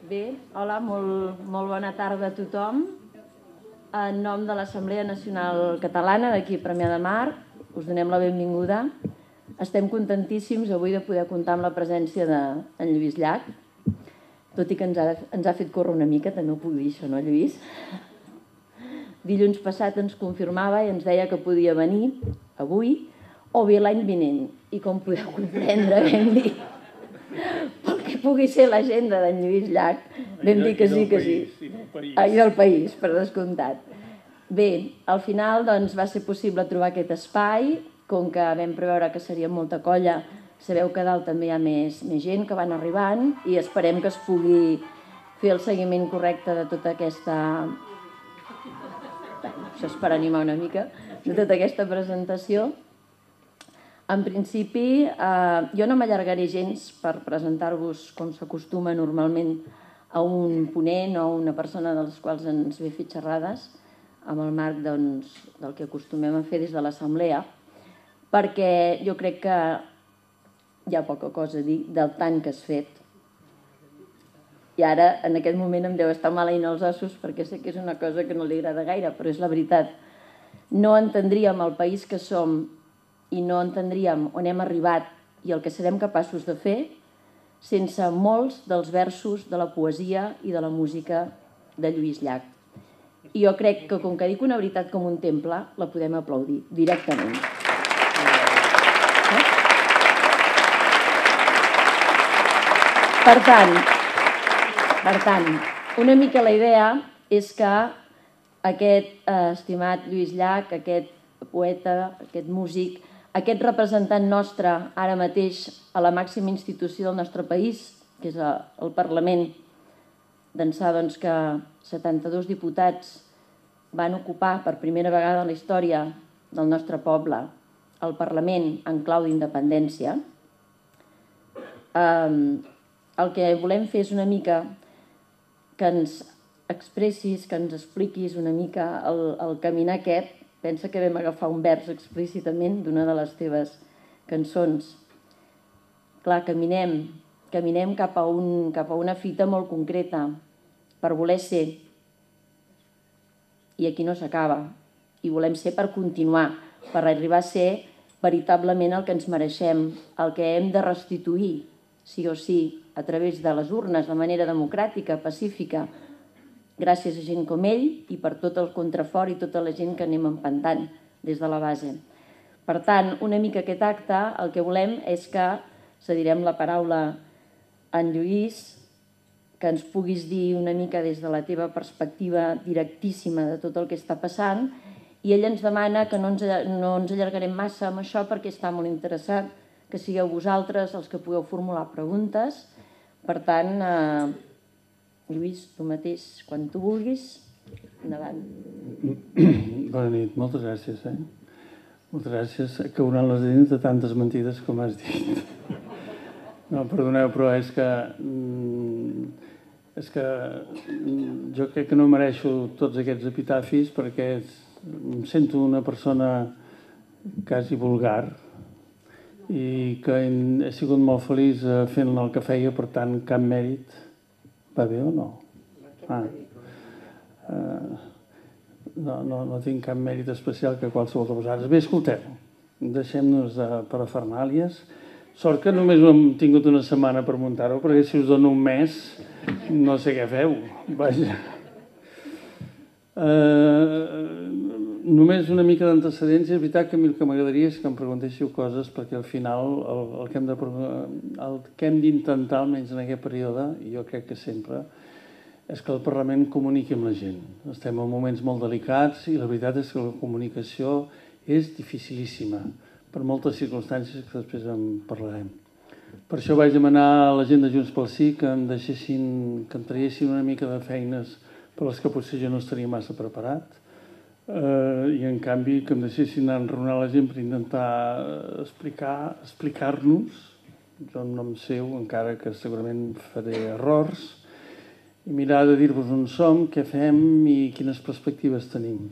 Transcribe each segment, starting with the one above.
Bé, hola, molt bona tarda a tothom. En nom de l'Assemblea Nacional Catalana d'aquí a Premià de Mar, us donem la benvinguda. Estem contentíssims avui de poder comptar amb la presència d'en Lluís Llach, tot i que ens ha fet córrer una mica, també ho puc dir això, no, Lluís? Dilluns passat ens confirmava i ens deia que podia venir avui o bé l'any vinent. I com podeu comprendre, vam dir, pel que pugui ser l'agenda d'en Lluís Llach, vam dir que sí, que sí. I del país, per descomptat. Bé, al final doncs, va ser possible trobar aquest espai, com que vam preveure que seria molta colla, sabeu que a dalt també hi ha més gent que van arribant i esperem que es pugui fer el seguiment correcte de tota aquesta... Això és per animar una mica, de tota aquesta presentació. En principi, jo no m'allargaré gens per presentar-vos com s'acostuma normalment a un ponent o una persona de les quals ens ve a fer xerrades, amb el marc del que acostumem a fer des de l'Assemblea, perquè jo crec que hi ha poca cosa a dir del tant que has fet. I ara, en aquest moment, em deu estar maleint els ossos perquè sé que és una cosa que no li agrada gaire, però és la veritat. No entendríem el país que som i no entendríem on hem arribat i el que serem capaços de fer sense molts dels versos de la poesia i de la música de Lluís Llach. I jo crec que, com que dic una veritat com un temple, la podem aplaudir directament. Per tant, una mica la idea és que aquest estimat Lluís Llach, aquest poeta, aquest músic, aquest representant nostre ara mateix a la màxima institució del nostre país, que és el Parlament, d'ençà que 72 diputats van ocupar per primera vegada en la història del nostre poble el Parlament en clau d'independència. El que volem fer és una mica que ens expressis, que ens expliquis una mica el caminar aquest. Pensa que vam agafar un vers explícitament d'una de les teves cançons. Clar, caminem cap a una fita molt concreta per voler ser. I aquí no s'acaba. I volem ser per continuar, per arribar a ser veritablement el que ens mereixem, el que hem de restituir, sí o sí, a través de les urnes, de manera democràtica, pacífica, gràcies a gent com ell i per tot el contrafort i tota la gent que anem empentant des de la base. Per tant, una mica aquest acte, el que volem és que cedirem la paraula a en Lluís, que ens puguis dir una mica des de la teva perspectiva directíssima de tot el que està passant, i ell ens demana que no ens allargarem massa amb això perquè està molt interessat que sigueu vosaltres els que pugueu formular preguntes. Per tant, Lluís, tu mateix, quan tu vulguis, endavant. Bona nit, moltes gràcies. Moltes gràcies. Cauran les dents de tantes mentides com has dit. No, perdoneu, però és que jo crec que no mereixo tots aquests epitafis perquè em sento una persona quasi vulgar i que he sigut molt feliç fent el que feia, per tant, cap mèrit. Va bé o no? No tinc cap mèrit especial que qualsevol de vosaltres. Bé, escolteu, deixem-nos de parafernàlies. Sort que només hem tingut una setmana per muntar-ho, perquè si us dono un mes no sé què feu. Vaja. Només una mica d'antecedents. És veritat que a mi el que m'agradaria és que em preguntéssiu coses, perquè al final el que hem d'intentar, almenys en aquest període, i jo crec que sempre, és que el Parlament comuniqui amb la gent. Estem en moments molt delicats i la veritat és que la comunicació és dificilíssima, per moltes circumstàncies que després en parlarem. Per això vaig demanar a la gent de Junts pel Sí que em traguessin una mica de feines per les que potser jo no estaria massa preparat, i en canvi que em deixessin enraonar la gent per intentar explicar-nos, jo en nom seu, encara que segurament faré errors, i mirar de dir-vos on som, què fem i quines perspectives tenim.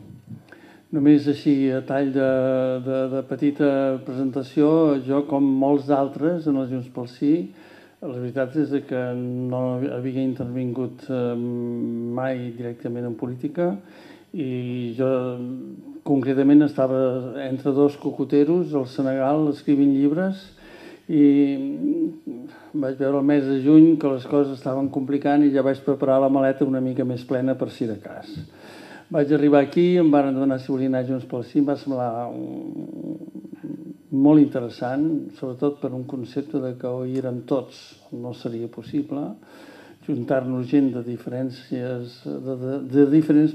Només així, a tall de petita presentació, jo, com molts d'altres en els Junts pel Sí, La veritat és que no havia intervingut mai directament en política i jo concretament estava entre dos cocoteros al Senegal escrivint llibres i vaig veure el mes de juny que les coses estaven complicant i ja vaig preparar la maleta una mica més plena per si de cas. Vaig arribar aquí, em van demanar si volia anar junts pel sí, em va semblar molt interessant, sobretot per un concepte de que hi érem tots, no seria possible, juntar-nos gent de diferents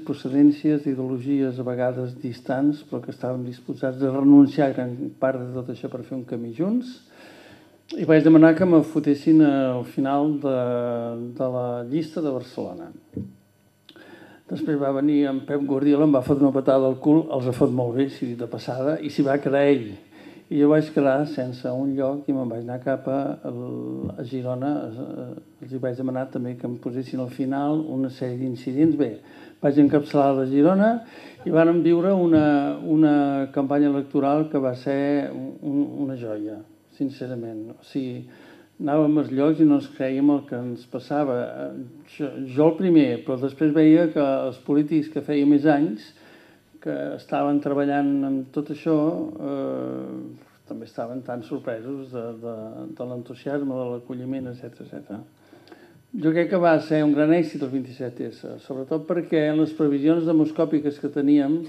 procedències, ideologies a vegades distants, però que estàvem disposats a renunciar a gran part de tot això per fer un camí junts. I vaig demanar que me fotessin al final de la llista de Barcelona. Després va venir en Pep Guardiola, em va fotre una patada al cul, els ha fot molt bé, si de passada, i s'hi va quedar ell. I jo vaig quedar sense un lloc i me'n vaig anar cap a Girona. Els hi vaig demanar també que em posessin al final una sèrie d'incidents. Bé, vaig encapçalar la Girona i vàrem viure una campanya electoral que va ser una joia, sincerament. O sigui, anàvem als llocs i no ens creiem el que ens passava. Jo el primer, però després veia que els polítics que feia més anys que estaven treballant amb tot això també estaven tan sorpresos de l'entusiasme, de l'acolliment, etc. Jo crec que va ser un gran èxit el 27S, sobretot perquè en les previsions demoscòpiques que teníem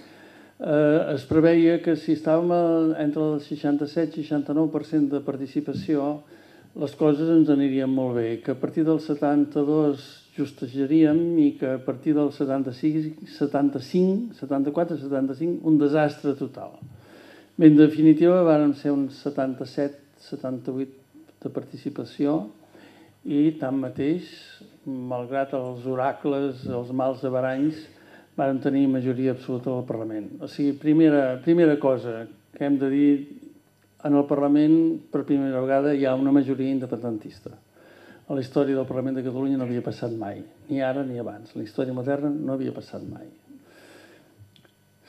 es preveia que si estàvem entre el 67-69% de participació les coses ens anirien molt bé, que a partir del 72 justejaríem i que a partir del 75, 74, 75, un desastre total. Bé, en definitiva, vàrem ser uns 77, 78 de participació i tanmateix, malgrat els oracles, els mals avaranys, vàrem tenir majoria absoluta al Parlament. O sigui, primera cosa que hem de dir, en el Parlament, per primera vegada, hi ha una majoria independentista. A la història del Parlament de Catalunya no havia passat mai, ni ara ni abans. La història moderna no havia passat mai.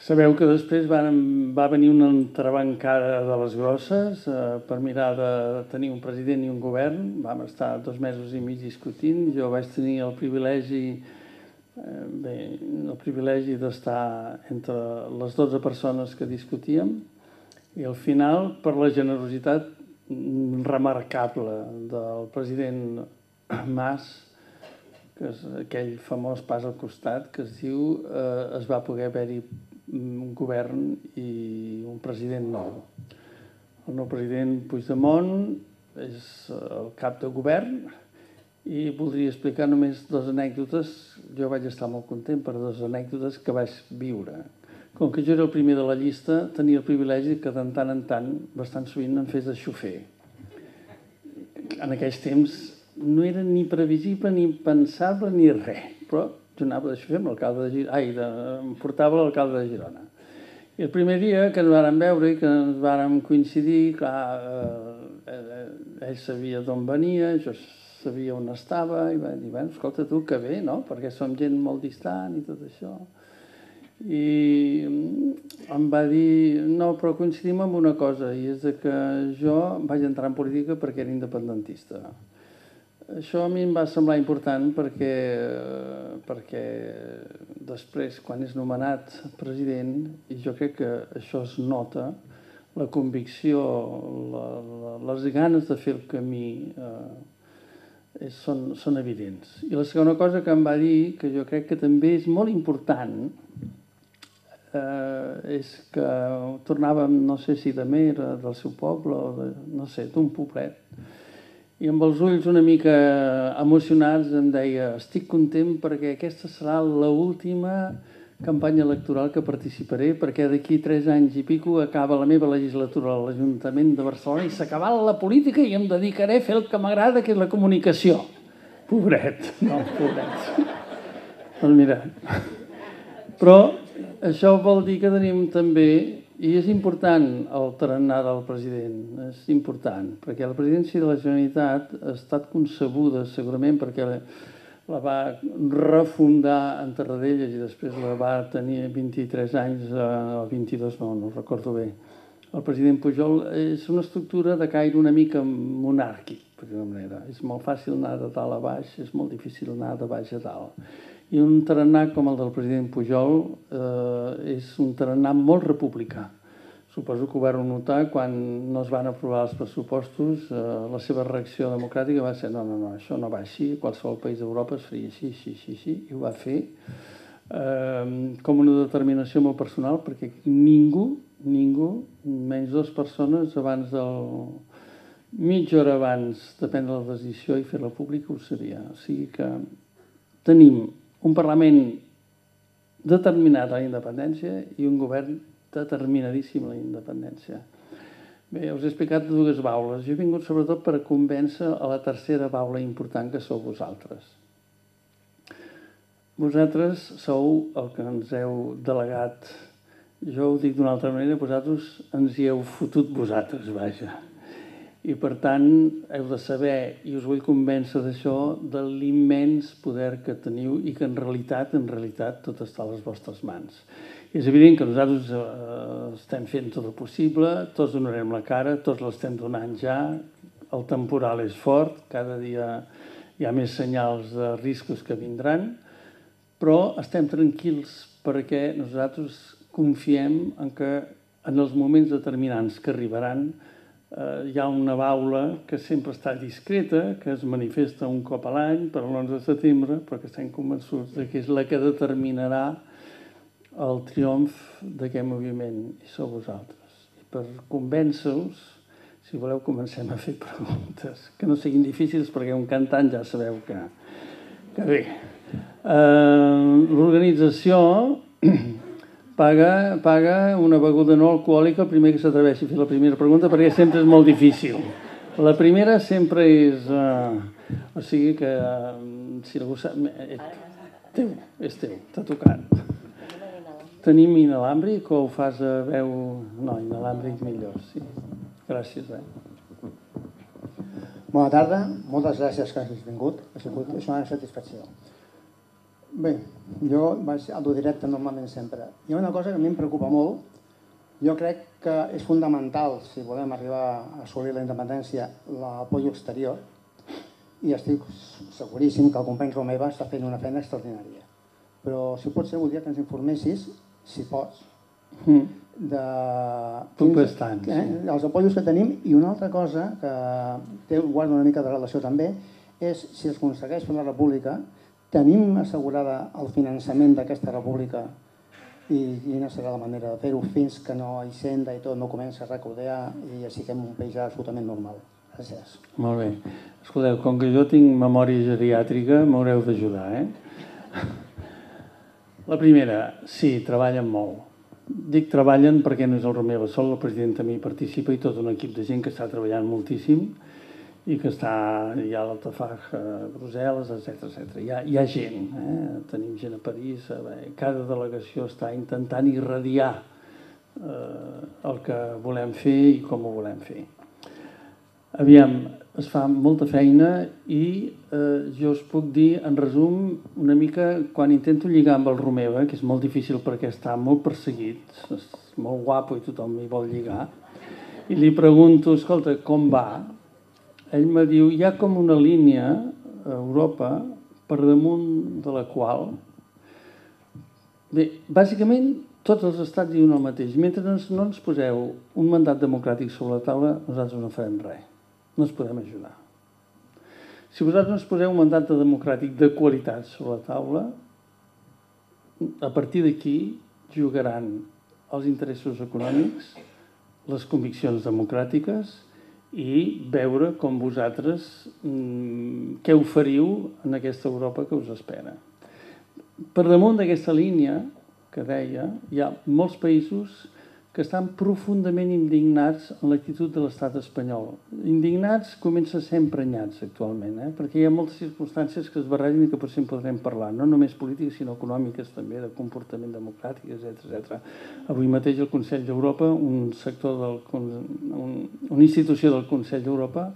Sabeu que després va venir una entrebancada de les grosses per mirar de tenir un president i un govern. Vam estar 2 mesos i mig discutint. Jo vaig tenir el privilegi d'estar entre les 12 persones que discutíem i al final, per la generositat remarcable del president Mas, que és aquell famós pas al costat que es diu es va poder haver-hi un govern i un president nou. El nou president Puigdemont és el cap de govern i voldria explicar només 2 anècdotes. Jo vaig estar molt content per 2 anècdotes que vaig viure. Com que jo era el primer de la llista, tenia el privilegi que de tant en tant, bastant sovint, em fes de xofer. En aquells temps no era ni previsible, ni pensable, ni res. Però jo anava de xofer amb l'alcalde de Girona. Em portava l'alcalde de Girona. I el primer dia que ens vàrem veure i que ens vàrem coincidir, clar, ell sabia d'on venia, jo sabia on estava, i va dir, bueno, escolta tu, que bé, no? Perquè som gent molt distant i tot això. I em va dir, no, però coincidim en una cosa, i és que jo vaig entrar en política perquè era independentista. Això a mi em va semblar important perquè després, quan és nomenat president, i jo crec que això es nota, la convicció, les ganes de fer el camí són evidents. I la segona cosa que em va dir, que jo crec que també és molt important, és que tornàvem, no sé si de Mer, del seu poble, o no sé, d'un poblet, i amb els ulls una mica emocionats em deia, estic content perquè aquesta serà l'última campanya electoral que participaré, perquè d'aquí 3 anys i pico acaba la meva legislatura a l'Ajuntament de Barcelona i s'acaba la política i em dedicaré a fer el que m'agrada, que és la comunicació. Pobret, no, pobret. Doncs mira, però això vol dir que tenim també, i és important el tarannà del president, és important, perquè la presidència de la Generalitat ha estat concebuda segurament perquè la va refundar en Tarradellas i després la va tenir 23 anys, o 22, no recordo bé, el president Pujol és una estructura de caire una mica monàrquic, per dir-ho manera. És molt fàcil anar de dalt a baix, és molt difícil anar de baix a dalt. I un tarannà com el del president Pujol és un tarannà molt republicà. Suposo que ho vau notar quan no es van aprovar els pressupostos, la seva reacció democràtica va ser no, això no va així, qualsevol país d'Europa es faria així, i ho va fer com una determinació molt personal, perquè ningú, menys 2 persones mitja hora abans de prendre la decisió i fer-la pública ho sabia. O sigui que tenim un Parlament determinat a la independència i un govern determinadíssim a la independència. Bé, us he explicat 2 baules. Jo he vingut sobretot per convèncer a la tercera baula important, que sou vosaltres. Vosaltres sou el que ens heu delegat. Jo ho dic d'una altra manera, vosaltres ens hi heu fotut vosaltres, vaja. I per tant, heu de saber, i us vull convèncer d'això, de l'immens poder que teniu i que en realitat, tot està a les vostres mans. És evident que nosaltres estem fent tot el possible, tots donarem la cara, tots l'estem donant ja, el temporal és fort, cada dia hi ha més senyals de riscos que vindran, però estem tranquils perquè nosaltres confiem en que en els moments determinants que arribaran hi ha una baula que sempre està discreta, que es manifesta un cop a l'any per l'11 de setembre, però que estem convençuts que és la que determinarà el triomf d'aquest moviment, i sou vosaltres. I per convèncer-vos, si voleu, comencem a fer preguntes, que no siguin difícils, perquè un cantant ja sabeu que bé. L'organització paga una beguda no alcohòlica el primer que s'atreveixi a fer la primera pregunta, perquè sempre és molt difícil. La primera sempre és... O sigui que, si algú sap... És teu, t'ha tocat. Tenim inalàmbric o ho fas a veu... No, inalàmbric millor, sí. Gràcies, Bona tarda, moltes gràcies que hagis vingut. Ha sigut una satisfacció. Bé, jo vaig a lo directe normalment sempre. Hi ha una cosa que a mi em preocupa molt. Jo crec que és fundamental, si volem arribar a assolir la independència, l'apoyo exterior, i estic seguríssim que el company Romeva està fent una feina extraordinària. Però, si pot ser, voldria que ens informessis, si pots, els apoyos que tenim, i una altra cosa que guarda una mica de relació també és si es aconsegueix fer la república, tenim assegurada el finançament d'aquesta república i quina serà la manera de fer-ho fins que no Hisenda i tot no comença a recordear i siguem un país absolutament normal. Gràcies. Molt bé. Escolteu, com que jo tinc memòria geriàtrica, m'haureu d'ajudar, La primera, sí, treballen molt. Dic treballen perquè no és el Romeva sol, el president també hi participa i tot un equip de gent que està treballant moltíssim i que està ja a l'Altafag a Brussel·les, etc. Hi ha gent, tenim gent a París, cada delegació està intentant irradiar el que volem fer i com ho volem fer. Aviam, es fa molta feina i jo us puc dir, en resum, una mica, quan intento lligar amb el Romeva, que és molt difícil perquè està molt perseguit, és molt guapo i tothom hi vol lligar, i li pregunto, escolta, com va? Ell me diu, hi ha com una línia a Europa per damunt de la qual... Bé, bàsicament, tots els estats diuen el mateix. Mentre no ens poseu un mandat democràtic sobre la taula, nosaltres no farem res. No ens podem ajudar. Si vosaltres no ens poseu un mandat democràtic de qualitat sobre la taula, a partir d'aquí jugaran els interessos econòmics, les conviccions democràtiques i veure com vosaltres què oferiu en aquesta Europa que us espera. Per damunt d'aquesta línia que deia, hi ha molts països que estan profundament indignats en l'actitud de l'estat espanyol. Indignats comença a ser emprenyats actualment, perquè hi ha moltes circumstàncies que es barregen i que potser en podrem parlar, no només polítiques sinó econòmiques també, de comportament democràtic, etc. Avui mateix el Consell d'Europa, una institució del Consell d'Europa,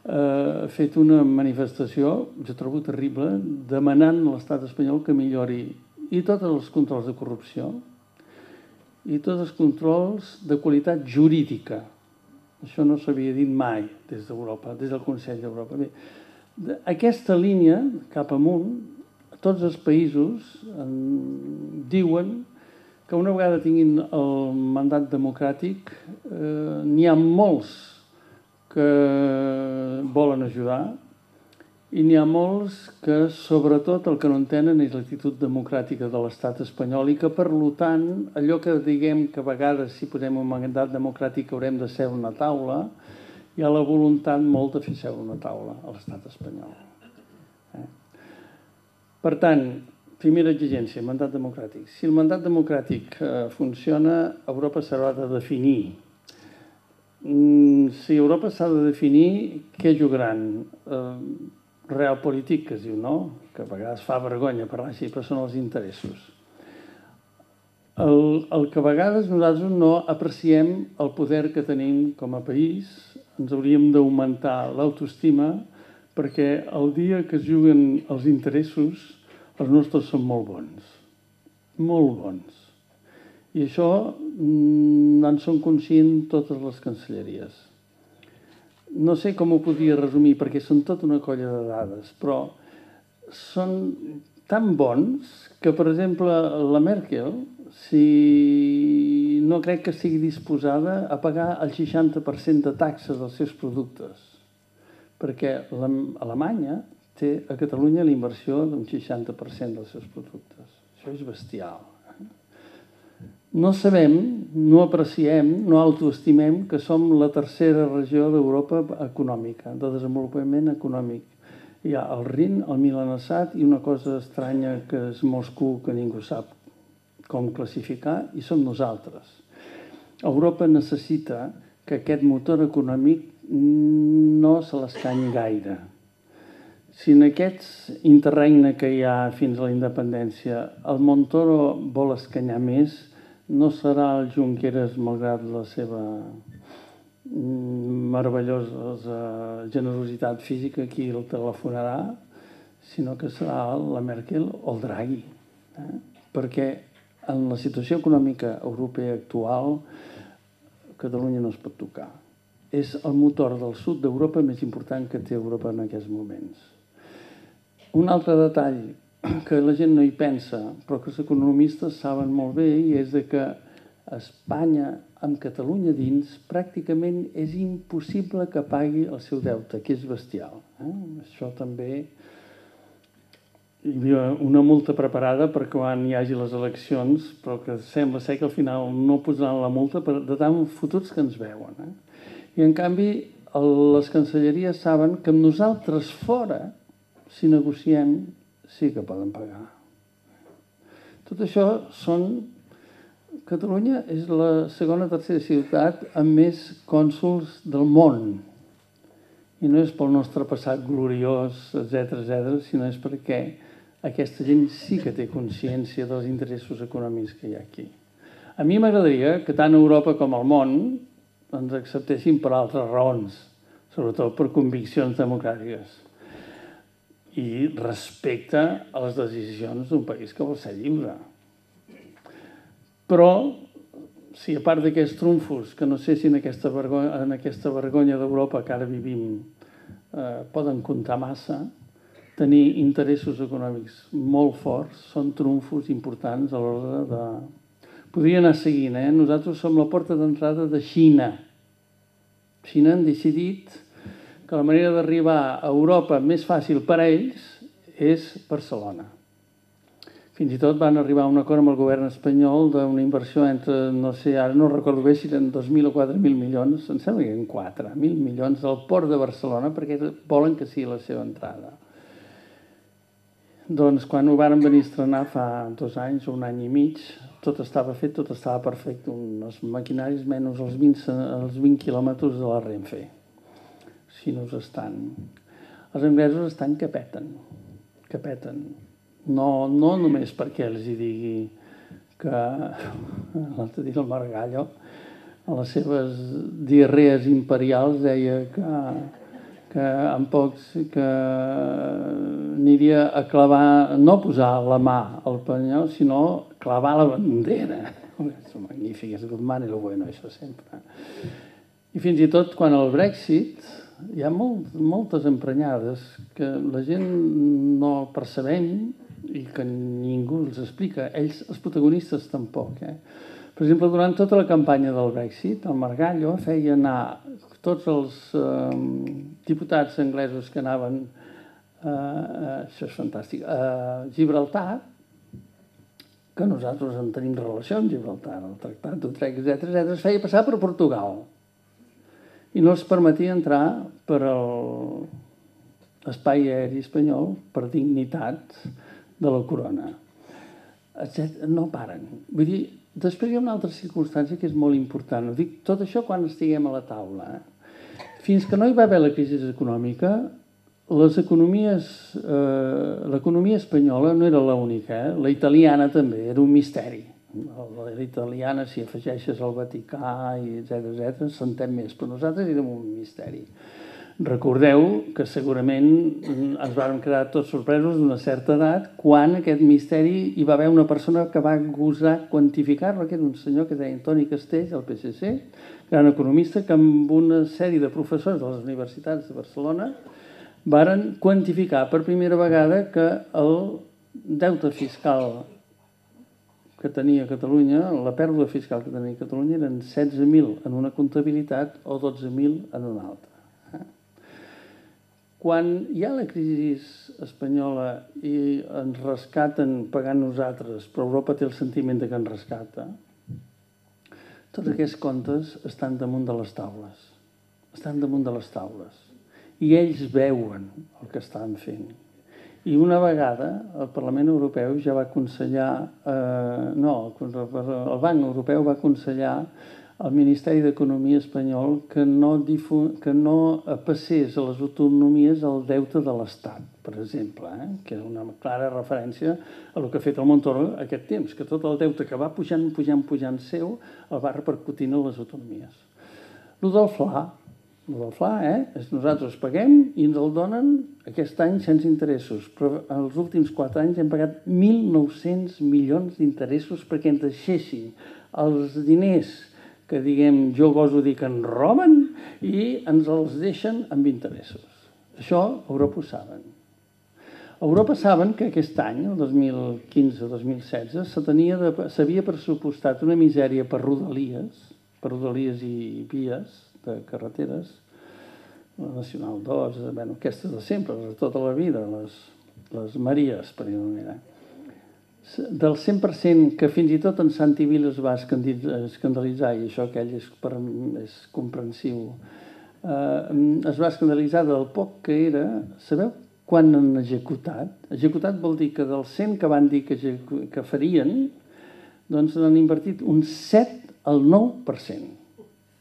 ha fet una manifestació, jo trobo terrible, demanant a l'estat espanyol que millori i tots els controls de corrupció i tots els controls de qualitat jurídica. Això no s'havia dit mai des d'Europa, des del Consell d'Europa. Aquesta línia, cap amunt, tots els països diuen que una vegada tinguin el mandat democràtic, n'hi ha molts que volen ajudar i n'hi ha molts que, sobretot, el que no entenen és l'actitud democràtica de l'estat espanyol i que, per tant, allò que diguem que a vegades, si posem un mandat democràtic, haurem de seure a una taula, hi ha la voluntat molt de fer seure una taula a l'estat espanyol. Per tant, primera exigència, mandat democràtic. Si el mandat democràtic funciona, Europa s'haurà de definir. Si Europa s'ha de definir, què jugaran? Realpolitik, que es diu, no? Que a vegades fa vergonya parlar així, però són els interessos. El que a vegades nosaltres no apreciem el poder que tenim com a país, ens hauríem d'augmentar l'autoestima, perquè el dia que es juguen els interessos, els nostres són molt bons. Molt bons. I això en són conscients totes les cancelleries. No sé com ho podria resumir, perquè són tota una colla de dades, però són tan bons que, per exemple, la Merkel, si no crec que estigui disposada a pagar el 60% de taxes dels seus productes, perquè Alemanya té a Catalunya la inversió d'un 60% dels seus productes. Això és bestial. No sabem, no apreciem, no autoestimem que som la tercera regió d'Europa econòmica, de desenvolupament econòmic. Hi ha el Rin, el Milanesat i una cosa estranya que és Moscou, que ningú sap com classificar, i som nosaltres. Europa necessita que aquest motor econòmic no se l'escanyi gaire. Si en aquest interregne que hi ha fins a la independència el Montoro vol escanyar més, no serà el Junqueras, malgrat la seva meravellosa generositat física, qui el telefonarà, sinó que serà la Merkel o el Draghi. Perquè en la situació econòmica europea actual, Catalunya no es pot tocar. És el motor del sud d'Europa més important que té Europa en aquests moments. Un altre detall que la gent no hi pensa, però que els economistes saben molt bé, i és que Espanya, amb Catalunya dins, pràcticament és impossible que pagui el seu deute, que és bestial. Això també hi havia una multa preparada per quan hi hagi les eleccions, però que sembla ser que al final no posaran la multa de tan fotuts que ens veuen. I en canvi, les cancelleries saben que amb nosaltres fora, si negociem, sí que poden pagar. Tot això són... Catalunya és la segona o tercera ciutat amb més cònsols del món. I no és pel nostre passat gloriós, etc., sinó és perquè aquesta gent sí que té consciència dels interessos econòmics que hi ha aquí. A mi m'agradaria que tant Europa com el món ens acceptessin per altres raons, sobretot per conviccions democràtiques i respecte a les decisions d'un país que vol ser lliure. Però, si a part d'aquests trumfos, que no sé si en aquesta vergonya d'Europa que ara vivim poden comptar massa, tenir interessos econòmics molt forts són trumfos importants a l'hora de... Podria anar seguint, Nosaltres som la porta d'entrada de Xina. Xina han decidit que la manera d'arribar a Europa més fàcil per a ells és Barcelona. Fins i tot van arribar a un acord amb el govern espanyol d'una inversió entre, no sé, ara no recordo bé si eren 2.000 o 4.000 milions, em sembla que eren 4.000 milions al port de Barcelona perquè volen que sigui la seva entrada. Doncs quan ho varen venir a estrenar fa 2 anys o 1 any i mig, tot estava fet, tot estava perfecte, uns maquinaris menys els 20 quilòmetres de la Renfe. Si no estan. Els anglesos estan que peten. No només perquè els hi digui que l'altre dia el Margallo a les seves diarrees imperials deia que en pocs que aniria a clavar, no posar la mà al penyal, sinó clavar la bandera. És magnífic, és good man i lo bueno, això sempre. I fins i tot quan el Brexit hi ha moltes emprenyades que la gent no percebem i que ningú els explica. Ells, els protagonistes, tampoc. Per exemple, durant tota la campanya del Brexit, el Margallo feia anar tots els diputats anglesos que anaven, això és fantàstic, a Gibraltar, que nosaltres en tenim relació amb Gibraltar, el Tractat d'Utrecht, etc., es feia passar per Portugal i no els permetia entrar per l'espai aeri espanyol per dignitat de la corona. No paren. Vull dir, després hi ha una altra circumstància que és molt important. Ho dic tot això quan estiguem a la taula. Fins que no hi va haver la crisi econòmica, l'economia espanyola no era l'única, la italiana també, era un misteri. La italiana, si afegeixes el Vaticà, etc., s'entén més, però nosaltres érem un misteri. Recordeu que segurament ens vam quedar tots sorpresos d'una certa edat quan aquest misteri hi va haver una persona que va gosar quantificar-lo, que era un senyor que es deia Antoni Castells, del PSC, gran economista, que amb una sèrie de professors de les universitats de Barcelona varen quantificar per primera vegada que el deute fiscal que tenia Catalunya, la pèrdua fiscal que tenia Catalunya eren 16.000 en una comptabilitat o 12.000 en una altra. Quan hi ha la crisi espanyola i ens rescaten pagant nosaltres, però Europa té el sentiment que ens rescata, tots aquests comptes estan damunt de les taules. Estan damunt de les taules. I ells veuen el que estan fent. I una vegada el Parlament Europeu ja va aconsellar, el Banc Europeu va aconsellar al Ministeri d'Economia espanyol que no passés a les autonomies el deute de l'Estat, per exemple, que és una clara referència a el que ha fet el Montoro aquest temps, que tot el deute que va pujant seu el va repercutint a les autonomies. El del FLA, és nosaltres paguem i ens el donen aquest any sense interessos, però els últims 4 anys hem pagat 1.900 milions d'interessos perquè ens deixessin els diners que, diguem, jo goso dir que ens roben i ens els deixen amb interessos. Això a Europa ho saben. A Europa saben que aquest any, el 2015-2016, s'havia pressupostat una misèria per rodalies i vies de carreteres, la Nacional 2, aquestes de sempre, de tota la vida, les Maries, per dir-ho manera, del 100% que fins i tot en Santi Vila es va escandalitzar, i això aquell és comprensiu, es va escandalitzar del poc que era. Sabeu quan han executat? Executat vol dir que dels 100 que van dir que farien, doncs n'han invertit un 7 al 9%.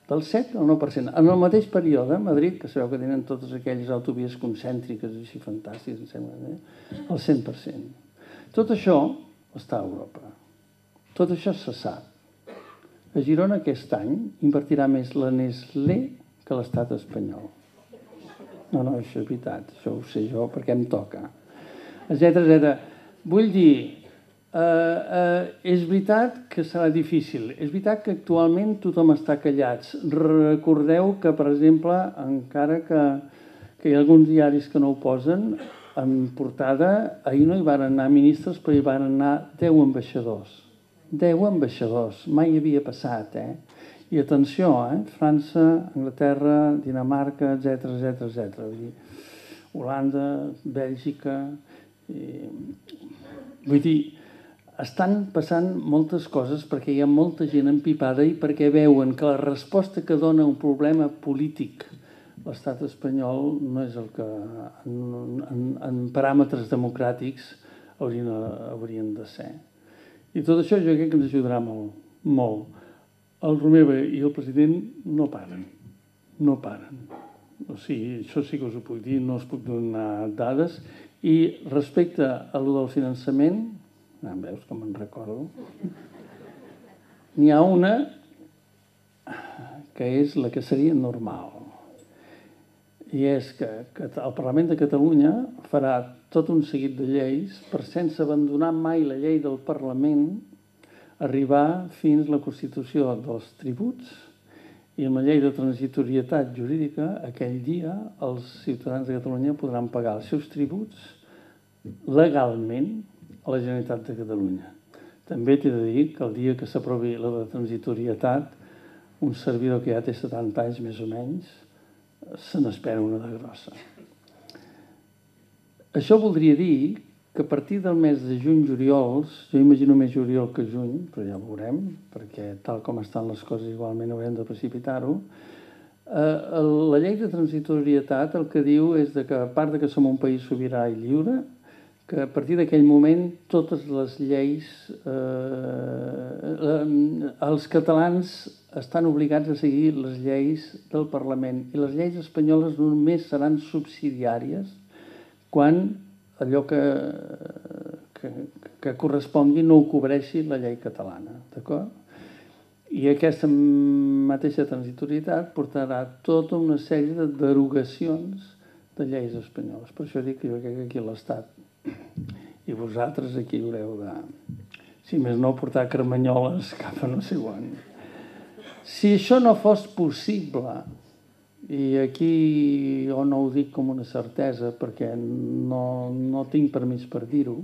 Del 7 al 9%. En el mateix període, Madrid, que sabeu que tenen totes aquelles autovies concèntriques així fantàstiques, el 100%. Tot això està a Europa. Tot això se sap. A Girona aquest any invertirà més la Nestlé que l'estat espanyol. No, això és veritat. Això ho sé jo perquè em toca. Etcètera. Vull dir, és veritat que serà difícil. És veritat que actualment tothom està callats. Recordeu que, per exemple, encara que hi ha alguns diaris que no ho posen, en portada, ahir no hi van anar ministres, però hi van anar 10 ambaixadors. 10 ambaixadors. Mai havia passat, I atenció, França, Anglaterra, Dinamarca, etc. Holanda, Bèlgica... Vull dir, estan passant moltes coses perquè hi ha molta gent empipada i perquè veuen que la resposta que dona un problema polític l'estat espanyol no és el que en paràmetres democràtics haurien de ser. I tot això jo crec que ens ajudarà molt, molt. El Romeva i el president no paren. No paren. O sigui, això sí que us ho puc dir, no us puc donar dades. I respecte a allò del finançament, veus com me'n recordo, n'hi ha una que és la que seria normal. I és que el Parlament de Catalunya farà tot un seguit de lleis per, sense abandonar mai la llei del Parlament, arribar fins a la constitució dels tributs i amb la llei de transitorietat jurídica, aquell dia els ciutadans de Catalunya podran pagar els seus tributs legalment a la Generalitat de Catalunya. També t'he de dir que el dia que s'aprovi la de transitorietat, un servidor que ja té 70 anys més o menys, se n'espera una de grossa. Això voldria dir que a partir del mes de juny-juliol, jo imagino més juliol que juny, però ja ho veurem, perquè tal com estan les coses igualment haurem de precipitar-ho, la llei de transitorietat el que diu és que, a part que som un país sobirà i lliure, que a partir d'aquell moment totes les lleis, els catalans estan obligats a seguir les lleis del Parlament i les lleis espanyoles només seran subsidiàries quan allò que correspongui no ho cobreixi la llei catalana, d'acord? I aquesta mateixa transitorietat portarà tota una sèrie de derogacions de lleis espanyoles. Per això dic que jo crec que aquí a l'Estat i vosaltres aquí haureu de, si més no, portar carmanyoles cap a no sé on. Si això no fos possible, i aquí jo no ho dic com una certesa perquè no tinc permís per dir-ho,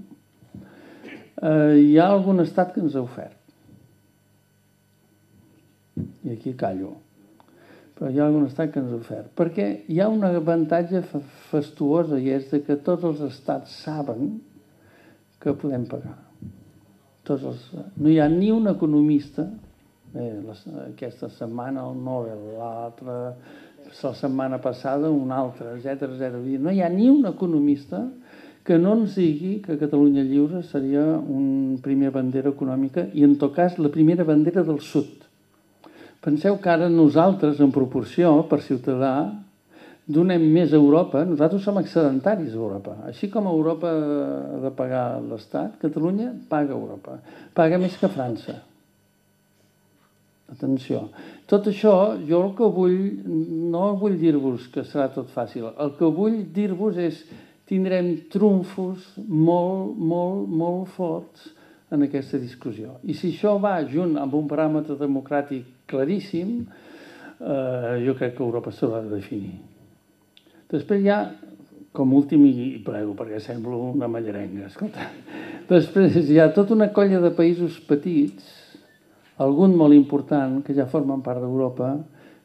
hi ha algun estat que ens ha ofert. I aquí callo. Però hi ha algun estat que ens ha ofert. Perquè hi ha un avantatge fastuosa i és que tots els estats saben que podem pagar. No hi ha ni un economista, aquesta setmana el Nobel, l'altre la setmana passada un altre, etc. No hi ha ni un economista que no ens digui que Catalunya Lliure seria una primera bandera econòmica i, en tot cas, la primera bandera del sud. Penseu que ara nosaltres, en proporció, per ciutadà, donem més a Europa. Nosaltres som excedentaris a Europa. Així com a Europa ha de pagar l'Estat, Catalunya paga a Europa. Paga més que França. Atenció. Tot això, jo el que vull, no vull dir-vos que serà tot fàcil. El que vull dir-vos és tindrem trumfos molt forts en aquesta discussió. I si això va junt amb un paràmetre democràtic claríssim, jo crec que Europa s'haurà de definir. Després hi ha, com últim, i prego, perquè semblo una mallarenga, escolta. Després hi ha tota una colla de països petits, algun molt important, que ja formen part d'Europa,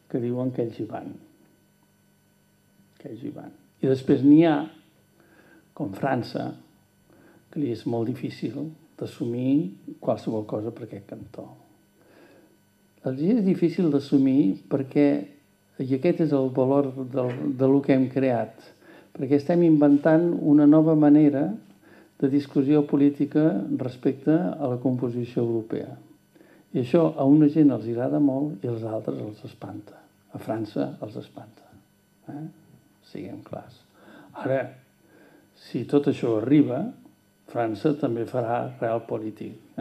que diuen que ells hi van. Que ells hi van. I després n'hi ha, com França, que li és molt difícil d'assumir qualsevol cosa per aquest cantó. Els és difícil d'assumir perquè, i aquest és el valor del que hem creat, perquè estem inventant una nova manera de discussió política respecte a la composició europea. I això a una gent els agrada molt i als altres els espanta. A França els espanta. Siguem clars. Ara, si tot això arriba, França també farà realpolitik.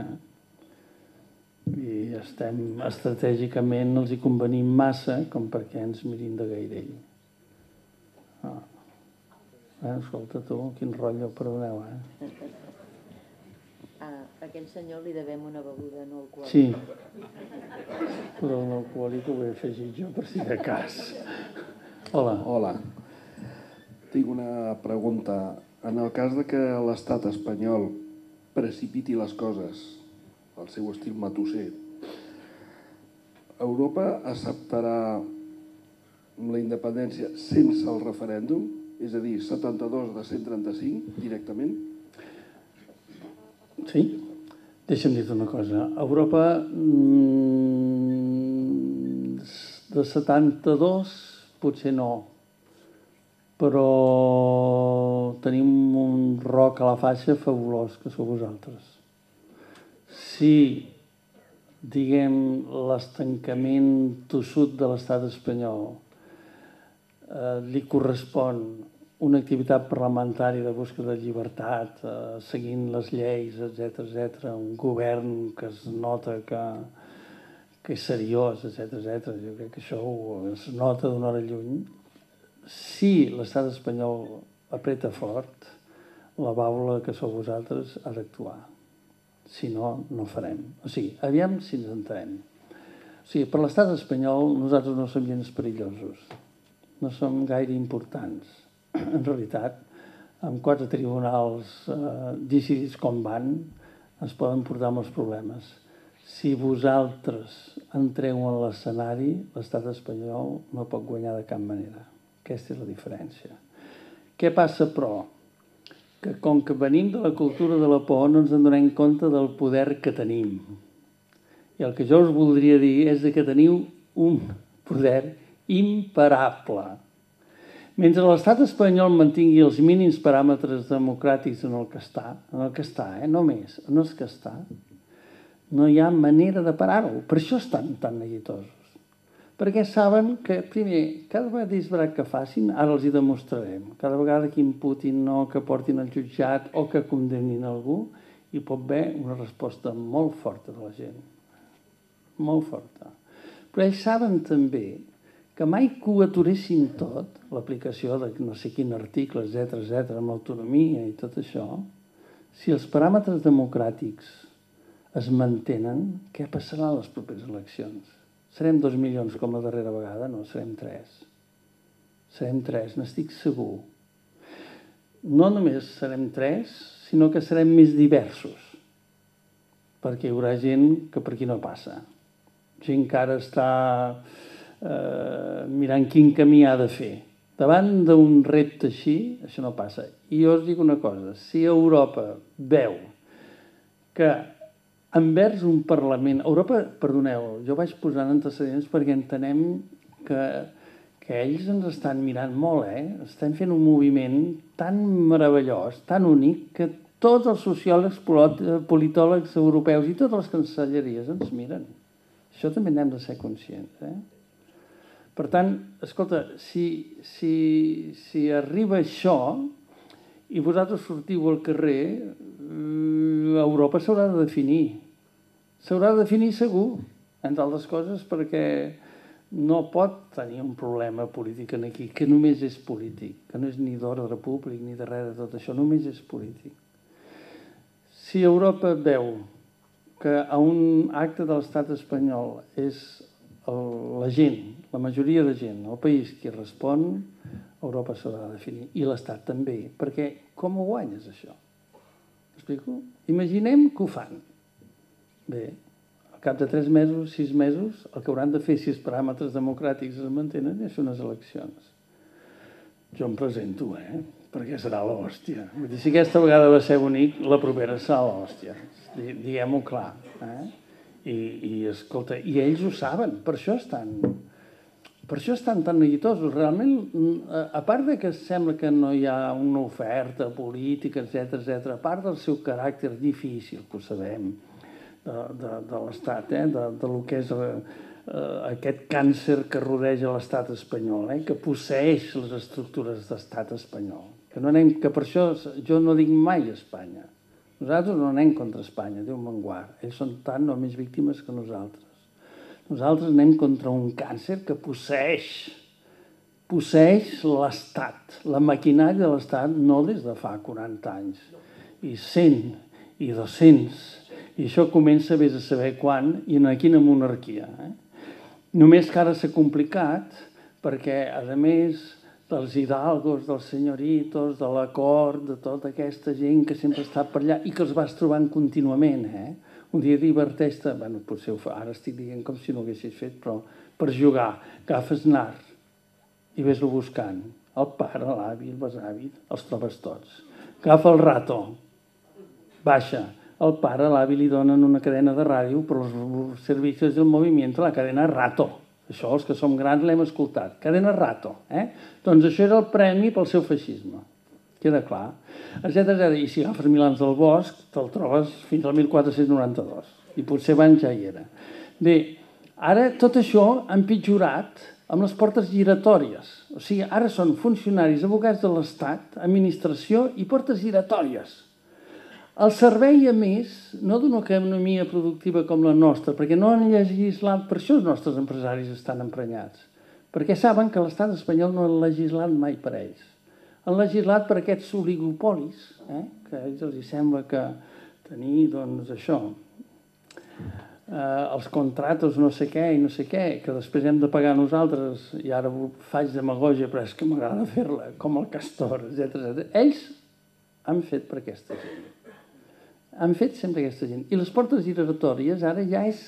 I estem estratègicament, els hi convenim massa com perquè ens mirin de gairell. Escolta tu, quin rotllo, perdoneu, A aquell senyor li devem una beguda no alcohòlica. Sí, però el no alcohòlic ho he afegit jo per si de cas. Hola. Hola. Tinc una pregunta. En el cas de que l'estat espanyol precipiti les coses al seu estil matusser, Europa acceptarà la independència sense el referèndum? És a dir, 72 de 135 directament? Sí. Deixa'm dir-te una cosa. Europa de 72 potser no, però tenim un roc a la faixa fabulós, que sou vosaltres. Si, diguem, l'estancament tossut de l'estat espanyol li correspon una activitat parlamentària de busca de llibertat, seguint les lleis, etc., un govern que es nota que és seriós, etc. Jo crec que això es nota d'una hora lluny. Si l'estat espanyol apreta fort, la baula que sou vosaltres ha d'actuar. Si no, no farem. O sigui, aviam si ens entenem. O sigui, per l'estat espanyol nosaltres no som gens perillosos. No som gaire importants. En realitat, amb 4 tribunals decidits com van, ens poden portar molts problemes. Si vosaltres entreu en l'escenari, l'estat espanyol no pot guanyar de cap manera. Aquesta és la diferència. Què passa, però? Que com que venim de la cultura de la por no ens en donem compte del poder que tenim. I el que jo us voldria dir és que teniu un poder imparable. Mentre l'estat espanyol mantingui els mínims paràmetres democràtics en el que està, no més, en els que està, no hi ha manera de parar-ho. Per això estan tan neguitosos. Perquè saben que, primer, cada disbarat que facin, ara els hi demostrarem. Cada vegada que imputin no, que portin al jutjat o que condemnin algú, hi pot haver una resposta molt forta de la gent. Molt forta. Però ells saben també que mai que ho aturessin tot, l'aplicació de no sé quin article, etc., amb l'autonomia i tot això, si els paràmetres democràtics es mantenen, què passarà a les properes eleccions? Serem 2 milions com la darrera vegada? No, serem 3. Serem 3, n'estic segur. No només serem 3, sinó que serem més diversos. Perquè hi haurà gent que per aquí no passa. Gent que ara està mirant quin camí ha de fer. Davant d'un repte així, això no passa. I jo us dic una cosa, si Europa veu que envers un Parlament... Europa, perdoneu, jo vaig posant antecedents perquè entenem que ells ens estan mirant molt, Estem fent un moviment tan meravellós, tan únic, que tots els sociòlegs, politòlegs europeus i totes les cancelleries ens miren. Això també n'hem de ser conscients, Per tant, escolta, si arriba això i vosaltres sortiu al carrer, Europa s'haurà de definir. S'haurà de definir segur, entre altres coses, perquè no pot tenir un problema polític aquí, que només és polític, que no és ni d'ordre públic ni de res de tot això, només és polític. Si Europa veu que a un acte de l'estat espanyol és la gent, la majoria de gent, el país qui respon, Europa s'haurà de definir, i l'Estat també, perquè com ho guanyes, això? M'explico? Imaginem que ho fan. Bé, al cap de 3 mesos, 6 mesos, el que hauran de fer, si els paràmetres democràtics es mantenen, és unes eleccions. Jo em presento, perquè serà l'hòstia. Vull dir, si aquesta vegada va ser bonic, la propera serà l'hòstia. Diguem-ho clar. I escolta, i ells ho saben, per això estan tan neguitosos. Realment, a part de que sembla que no hi ha una oferta política, etc., a part del seu caràcter difícil, que ho sabem, de l'Estat, de lo que és aquest càncer que rodeja l'estat espanyol, que posseeix les estructures d'estat espanyol. Que per això jo no dic mai Espanya. Nosaltres no anem contra Espanya, Déu me'n guard. Ells són tant o més víctimes que nosaltres. Nosaltres anem contra un càncer que posseeix l'Estat, la maquinària de l'Estat, no des de fa 40 anys, i 100, i 200, i això comença vés a saber quan i en quina monarquia. Només que ara s'ha complicat perquè, a més dels hidalgos, dels senyoritos, de la cort, de tota aquesta gent que sempre està per allà i que els vas trobant contínuament, un dia diverteix-te, bueno, potser ara estic dient com si no ho haguessis fet, però per jugar, agafes nar i ves-lo buscant. El pare, l'avi, el besavi, els trobes tots. Agafa el rato, baixa. El pare, l'avi, li donen una cadena de ràdio per als servicis del moviment, la cadena Rato. Això, els que som grans, l'hem escoltat. Cadena Rato. Doncs això era el premi pel seu feixisme. Queda clar. Etcètera. I si agafes Milans del Bosc, te'l trobes fins al 1492. I potser abans ja hi era. Bé, ara tot això ha empitjorat amb les portes giratòries. O sigui, ara són funcionaris, advocats de l'Estat, administració i portes giratòries. El servei, a més, no d'una economia productiva com la nostra, perquè no han legislat, per això els nostres empresaris estan emprenyats, perquè saben que l'estat espanyol no ha legislat mai per ells. Han legislat per aquests oligopolis, que a ells els sembla que tenir, doncs, això, els contratos no sé què i no sé què, que després hem de pagar nosaltres, i ara faig demagògia, però és que m'agrada fer-la, com el Castor, etc. Ells han fet per aquesta gent. Han fet sempre aquesta gent. I les portes giratòries ara ja és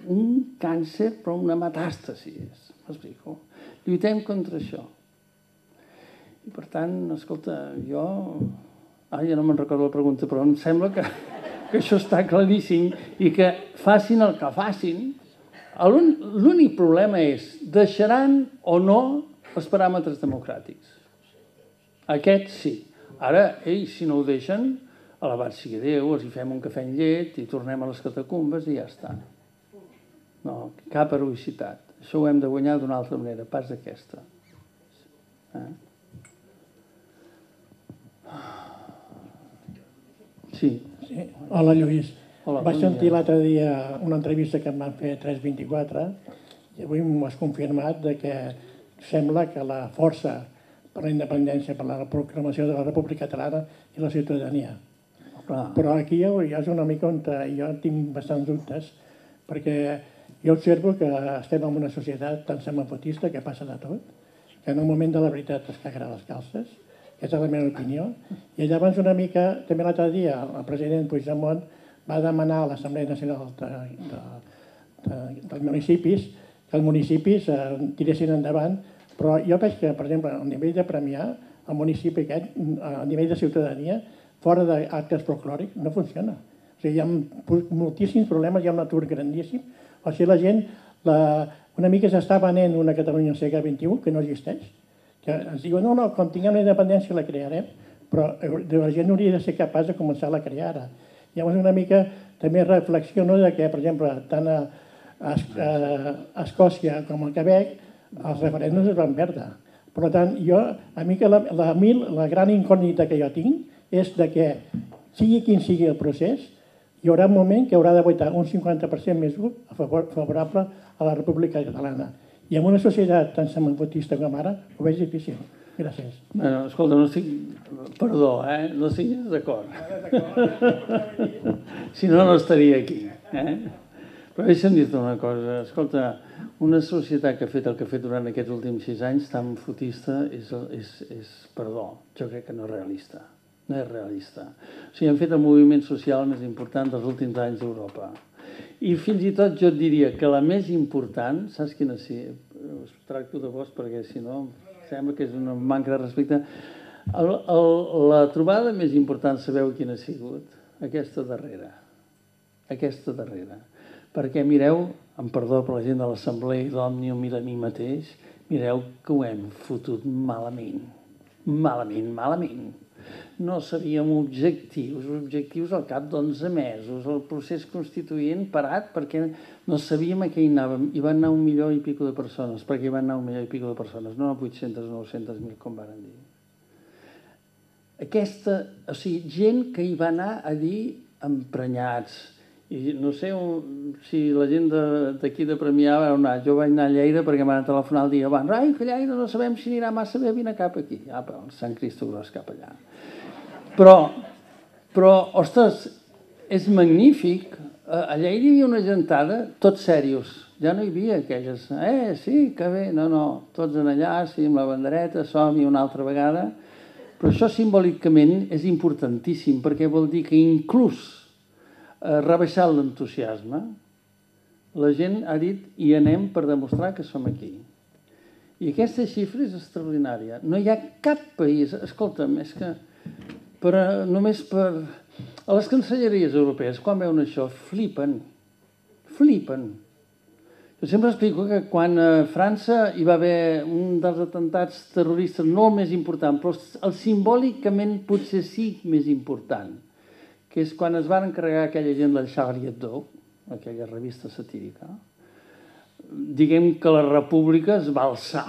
un càncer, però una metàstasi. M'explico? Lluitem contra això. I per tant, escolta, jo... ja no me'n recordo la pregunta, però em sembla que això està claríssim i que facin el que facin. L'únic problema és, deixaran o no els paràmetres democràtics? Aquest sí. Ara, ells, si no ho deixen, alabat sigui Déu, els hi fem un cafè amb llet i tornem a les catacumbes i ja està. No, cap heroïcitat. Això ho hem de guanyar d'una altra manera, pas d'aquesta. Sí. Hola, Lluís. Hola, Vaig sentir l'altre dia una entrevista que em van fer a 324 i avui m'ho has confirmat que sembla que la força per la independència, per la proclamació de la República Catalana i la ciutadania. Però aquí ja és una mica on jo tinc bastants dubtes, perquè jo observo que estem en una societat tan semafotista que passa de tot, que en el moment de la veritat es cagarà les calces, que és la meva opinió, i llavors una mica, també l'altre dia, el president Puigdemont va demanar a l'Assemblea Nacional dels municipis que els municipis tiressin endavant, però jo veig que, per exemple, a nivell de Premià, el municipi aquest, a nivell de ciutadania, fora d'actes folclòrics, no funciona. O sigui, hi ha moltíssims problemes, hi ha un atur grandíssim. O sigui, la gent una mica s'està venent una Catalunya al segle XXI que no existeix. Que ens diuen, no, quan tinguem la independència la crearem, però la gent hauria de ser capaç de començar a la crear ara. Llavors una mica també reflexiono que, per exemple, tant a Escòcia com al Quebec, els referèndums es van perdre. Per tant, a mi la gran incògnita que jo tinc és que, sigui quin sigui el procés, hi haurà un moment que haurà de votar un 50% més favorable a la República Catalana. I en una societat tan semafotista com ara, ho veig difícil. Gràcies. Bueno, escolta, no estic... Perdó, no estiguis d'acord. Si no, no estaria aquí. Però deixa'm dir-te una cosa. Escolta, una societat que ha fet el que ha fet durant aquests últims 6 anys tan fotista és, perdó, jo crec que no és realista. No és realista. O sigui, han fet el moviment social més important dels últims anys d'Europa. I fins i tot jo et diria que la més important, saps quina sí? Us tracto de vos perquè si no sembla que és una manca de respecte. La trobada més important, sabeu quina ha sigut? Aquesta darrera. Aquesta darrera. Perquè mireu, amb perdó per la gent de l'Assemblea i d'Òmnium i de mi mateix, mireu que ho hem fotut malament. Malament. No sabíem objectius al cap d'11 mesos, el procés constituent parat perquè no sabíem a què hi anàvem. Hi van anar 1 milió i pico de persones. Per què hi van anar 1 milió i pico de persones? No 800 o 900.000, com van dir. O sigui, gent que hi va anar a dir emprenyats. I no sé si la gent d'aquí de Premià va anar. Jo vaig anar a Lleida perquè m'han telefonat el dia abans. Ai, que Lleida no sabem si anirà massa bé, vine cap aquí. Però el Sant Cristo Gros cap allà. Però, ostres, és magnífic. A Lleida hi havia una gentada, tots serios. Ja no hi havia aquelles, sí, que bé, no, tots en allà, sí, amb la bandereta, som-hi una altra vegada. Però això simbòlicament és importantíssim, perquè vol dir que inclús rebaixant l'entusiasme, la gent ha dit i anem per demostrar que som aquí. I aquesta xifra és extraordinària. No hi ha cap país, escolta'm, és que només per... A les cancelleries europees, quan veuen això, flipen. Jo sempre explico que quan a França hi va haver un dels atemptats terroristes no el més important, però el simbòlicament potser sí més important, que és quan es van encarregar aquella gent del Charlie Hebdo, aquella revista satírica, diguem que la república es va alçar.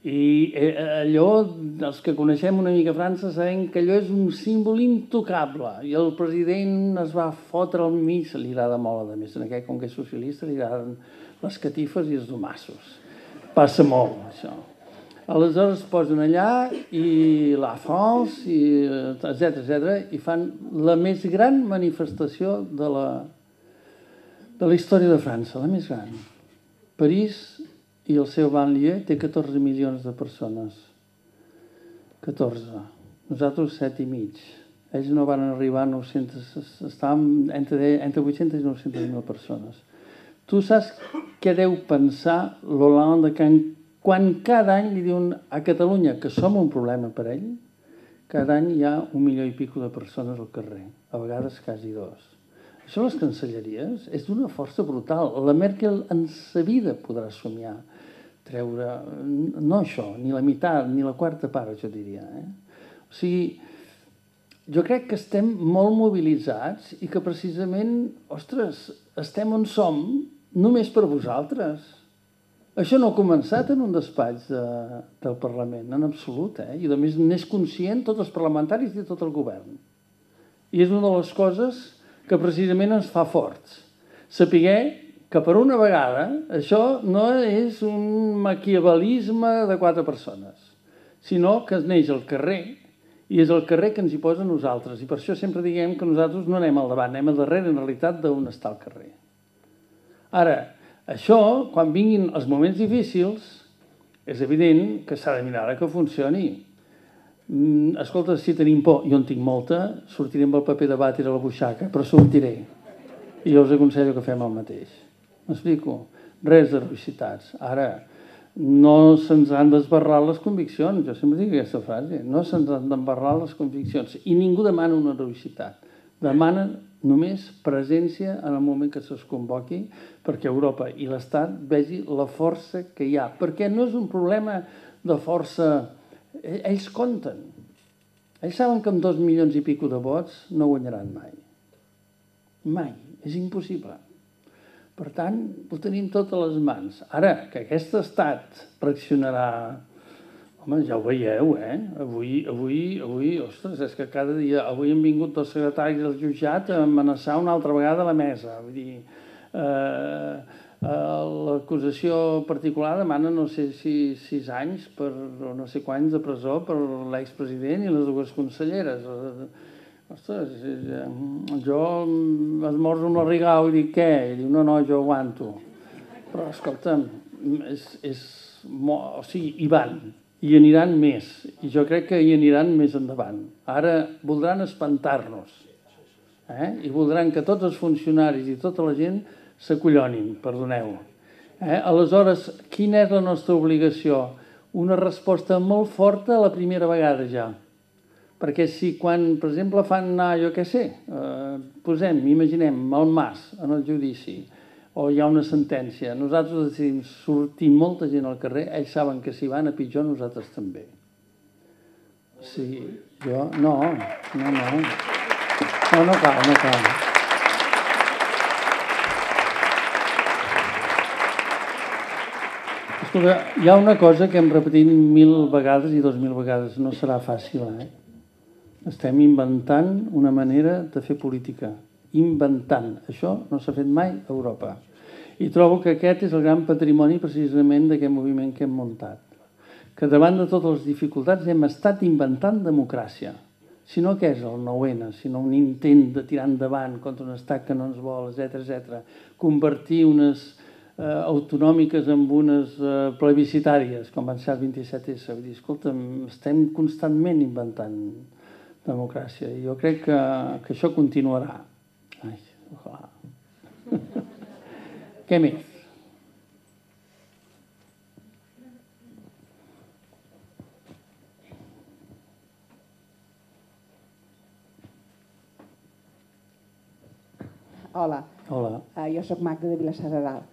I allò, els que coneixem una mica França, sabem que allò és un símbol intocable. I el president es va fotre al mig, li agrada molt, a més, en aquest, com que és socialista, li agraden les catifes i els domassos. Passa molt, això. Aleshores es posen allà i la France, etc i fan la més gran manifestació de la història de França, la més gran. París i el seu banlieue té 14 milions de persones. 14. Nosaltres 7,5. Ells no van arribar a 900, estàvem entre 800 i 900.000 persones. Tu saps què deu pensar l'Hollande quan cada any li diuen a Catalunya que som un problema per ell? Cada any hi ha 1 milió i pico de persones al carrer, a vegades quasi 2. Això les cancelleries és d'una força brutal. La Merkel en sa vida podrà somiar treure, no això, ni la meitat, ni la quarta part, jo diria. O sigui, jo crec que estem molt mobilitzats i que precisament, ostres, estem on som només per vosaltres. Això no ha començat en un despatx del Parlament, en absolut, i a més n'és conscient tots els parlamentaris i tot el govern. I és una de les coses que precisament ens fa forts. Sapiguer que per una vegada això no és un maquiavelisme de 4 persones, sinó que es neix al carrer i és el carrer que ens hi posa nosaltres. I per això sempre diguem que nosaltres no anem al davant, anem al darrere en realitat d'on està el carrer. Ara, això, quan vinguin els moments difícils, és evident que s'ha de mirar que funcioni. Escolta, si tenim por, jo en tinc molta, sortiré amb el paper de vàter a la butxaca, però sortiré. I jo us aconsello que fem el mateix. M'explico? Res de ruïcitats. Ara, no se'ns han d'esbarrar les conviccions. Jo sempre dic aquesta frase. No se'ns han d'embarrar les conviccions. I ningú demana una ruïcitat. Demana només presència en el moment que se'ls convoqui perquè Europa i l'Estat vegi la força que hi ha. Perquè no és un problema de força... Ells compten. Ells saben que amb 2 milions i pico de vots no guanyaran mai. Mai. És impossible. Per tant, ho tenim tot a les mans. Ara, que aquest estat reaccionarà... Home, ja ho veieu, Avui, ostres, és que cada dia... Avui han vingut 2 secretaris del jutjat a amenaçar una altra vegada la mesa. Vull dir, l'acusació particular demana no sé si 6 anys o no sé quants de presó per l'expresident i les 2 conselleres. Ostres, jo esmorzo amb la Rigau i dic què? I diu, no, jo aguanto. Però, escolta'm, o sigui, hi van, i aniran més. I jo crec que hi aniran més endavant. Ara voldran espantar-nos. I voldran que tots els funcionaris i tota la gent s'acollonin, perdoneu. Aleshores, quina és la nostra obligació? Una resposta molt forta la primera vegada ja. Perquè si quan, per exemple, fan anar, jo què sé, imaginem, el Mas en el judici, o hi ha una sentència, nosaltres decidim sortir molta gent al carrer, ells saben que si van a pitjor, nosaltres també. O sigui, jo... No cal. Escolta, hi ha una cosa que hem repetit 1.000 vegades i 2.000 vegades, no serà fàcil, Estem inventant una manera de fer política. Inventant. Això no s'ha fet mai a Europa. I trobo que aquest és el gran patrimoni precisament d'aquest moviment que hem muntat. Que davant de totes les dificultats hem estat inventant democràcia. Si no, què és el 9-N? Si no un intent de tirar endavant contra un estat que no ens vol, etc. Convertir unes autonòmiques amb unes plebiscitàries, com van ser el 27S. Vull dir, escolta'm, estem constantment inventant democràcia. I jo crec que això continuarà. Ai, ojalà. Què més? Hola. Hola. Jo sóc Magda de Vilassar de Dalt.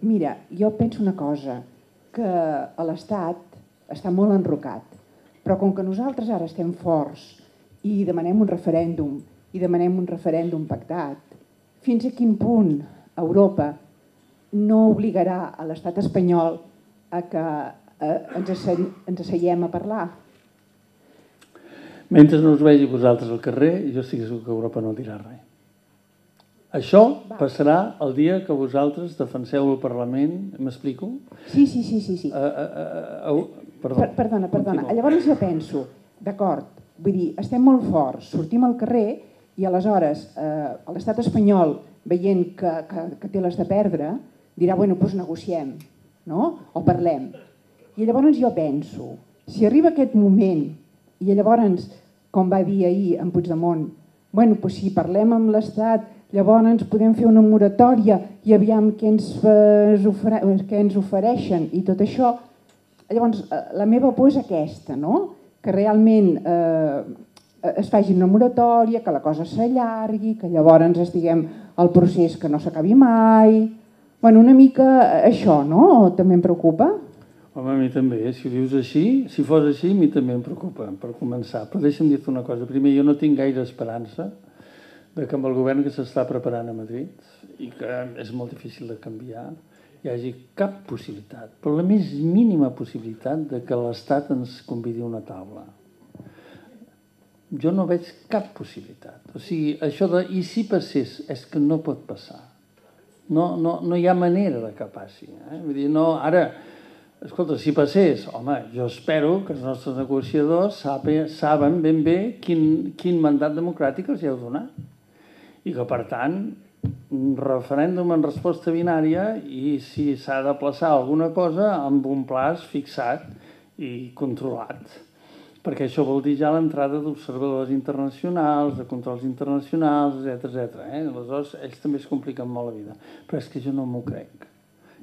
Mira, jo penso una cosa, que l'Estat està molt enrocat, però com que nosaltres ara estem forts i demanem un referèndum pactat, fins a quin punt Europa no obligarà a l'estat espanyol a que ens asseiem a parlar? Mentre no us vegi vosaltres al carrer, jo estic segur que Europa no dirà res. Això passarà el dia que vosaltres defenseu el Parlament. M'explico? Sí. Perdó. Perdona. Llavors jo penso, d'acord, vull dir, estem molt forts, sortim al carrer i aleshores l'estat espanyol, veient que té les de perdre, dirà, bueno, doncs negociem, no? O parlem. I llavors jo penso, si arriba aquest moment i llavors, com va dir ahir en Puigdemont, bueno, doncs si parlem amb l'Estat, llavors podem fer una moratòria i aviam què ens ofereixen i tot això. Llavors, la meva por és aquesta, no? Que realment es faci una moratòria, que la cosa s'allargui, que llavors estiguem al procés que no s'acabi mai. Bueno, una mica això, no? També em preocupa? Home, a mi també, si ho dius així, si fos així, a mi també em preocupa, per començar. Però deixa'm dir-te una cosa. Primer, jo no tinc gaire esperança de que amb el govern que s'està preparant a Madrid i que és molt difícil de canviar, hi hagi cap possibilitat, però la més mínima possibilitat de que l'Estat ens convidi a una taula. Jo no veig cap possibilitat. O sigui, això de i si passés, és que no pot passar. No hi ha manera de que passi. Vull dir, no, ara, escolta, si passés, home, jo espero que els nostres negociadors saben ben bé quin mandat democràtic els hi heu donat. I que, per tant, un referèndum en resposta binària i si s'ha de plaçar alguna cosa amb un plaç fixat i controlat. Perquè això vol dir ja l'entrada d'observadors internacionals, de controls internacionals, etc. Aleshores, ells també es compliquen molt la vida. Però és que jo no m'ho crec.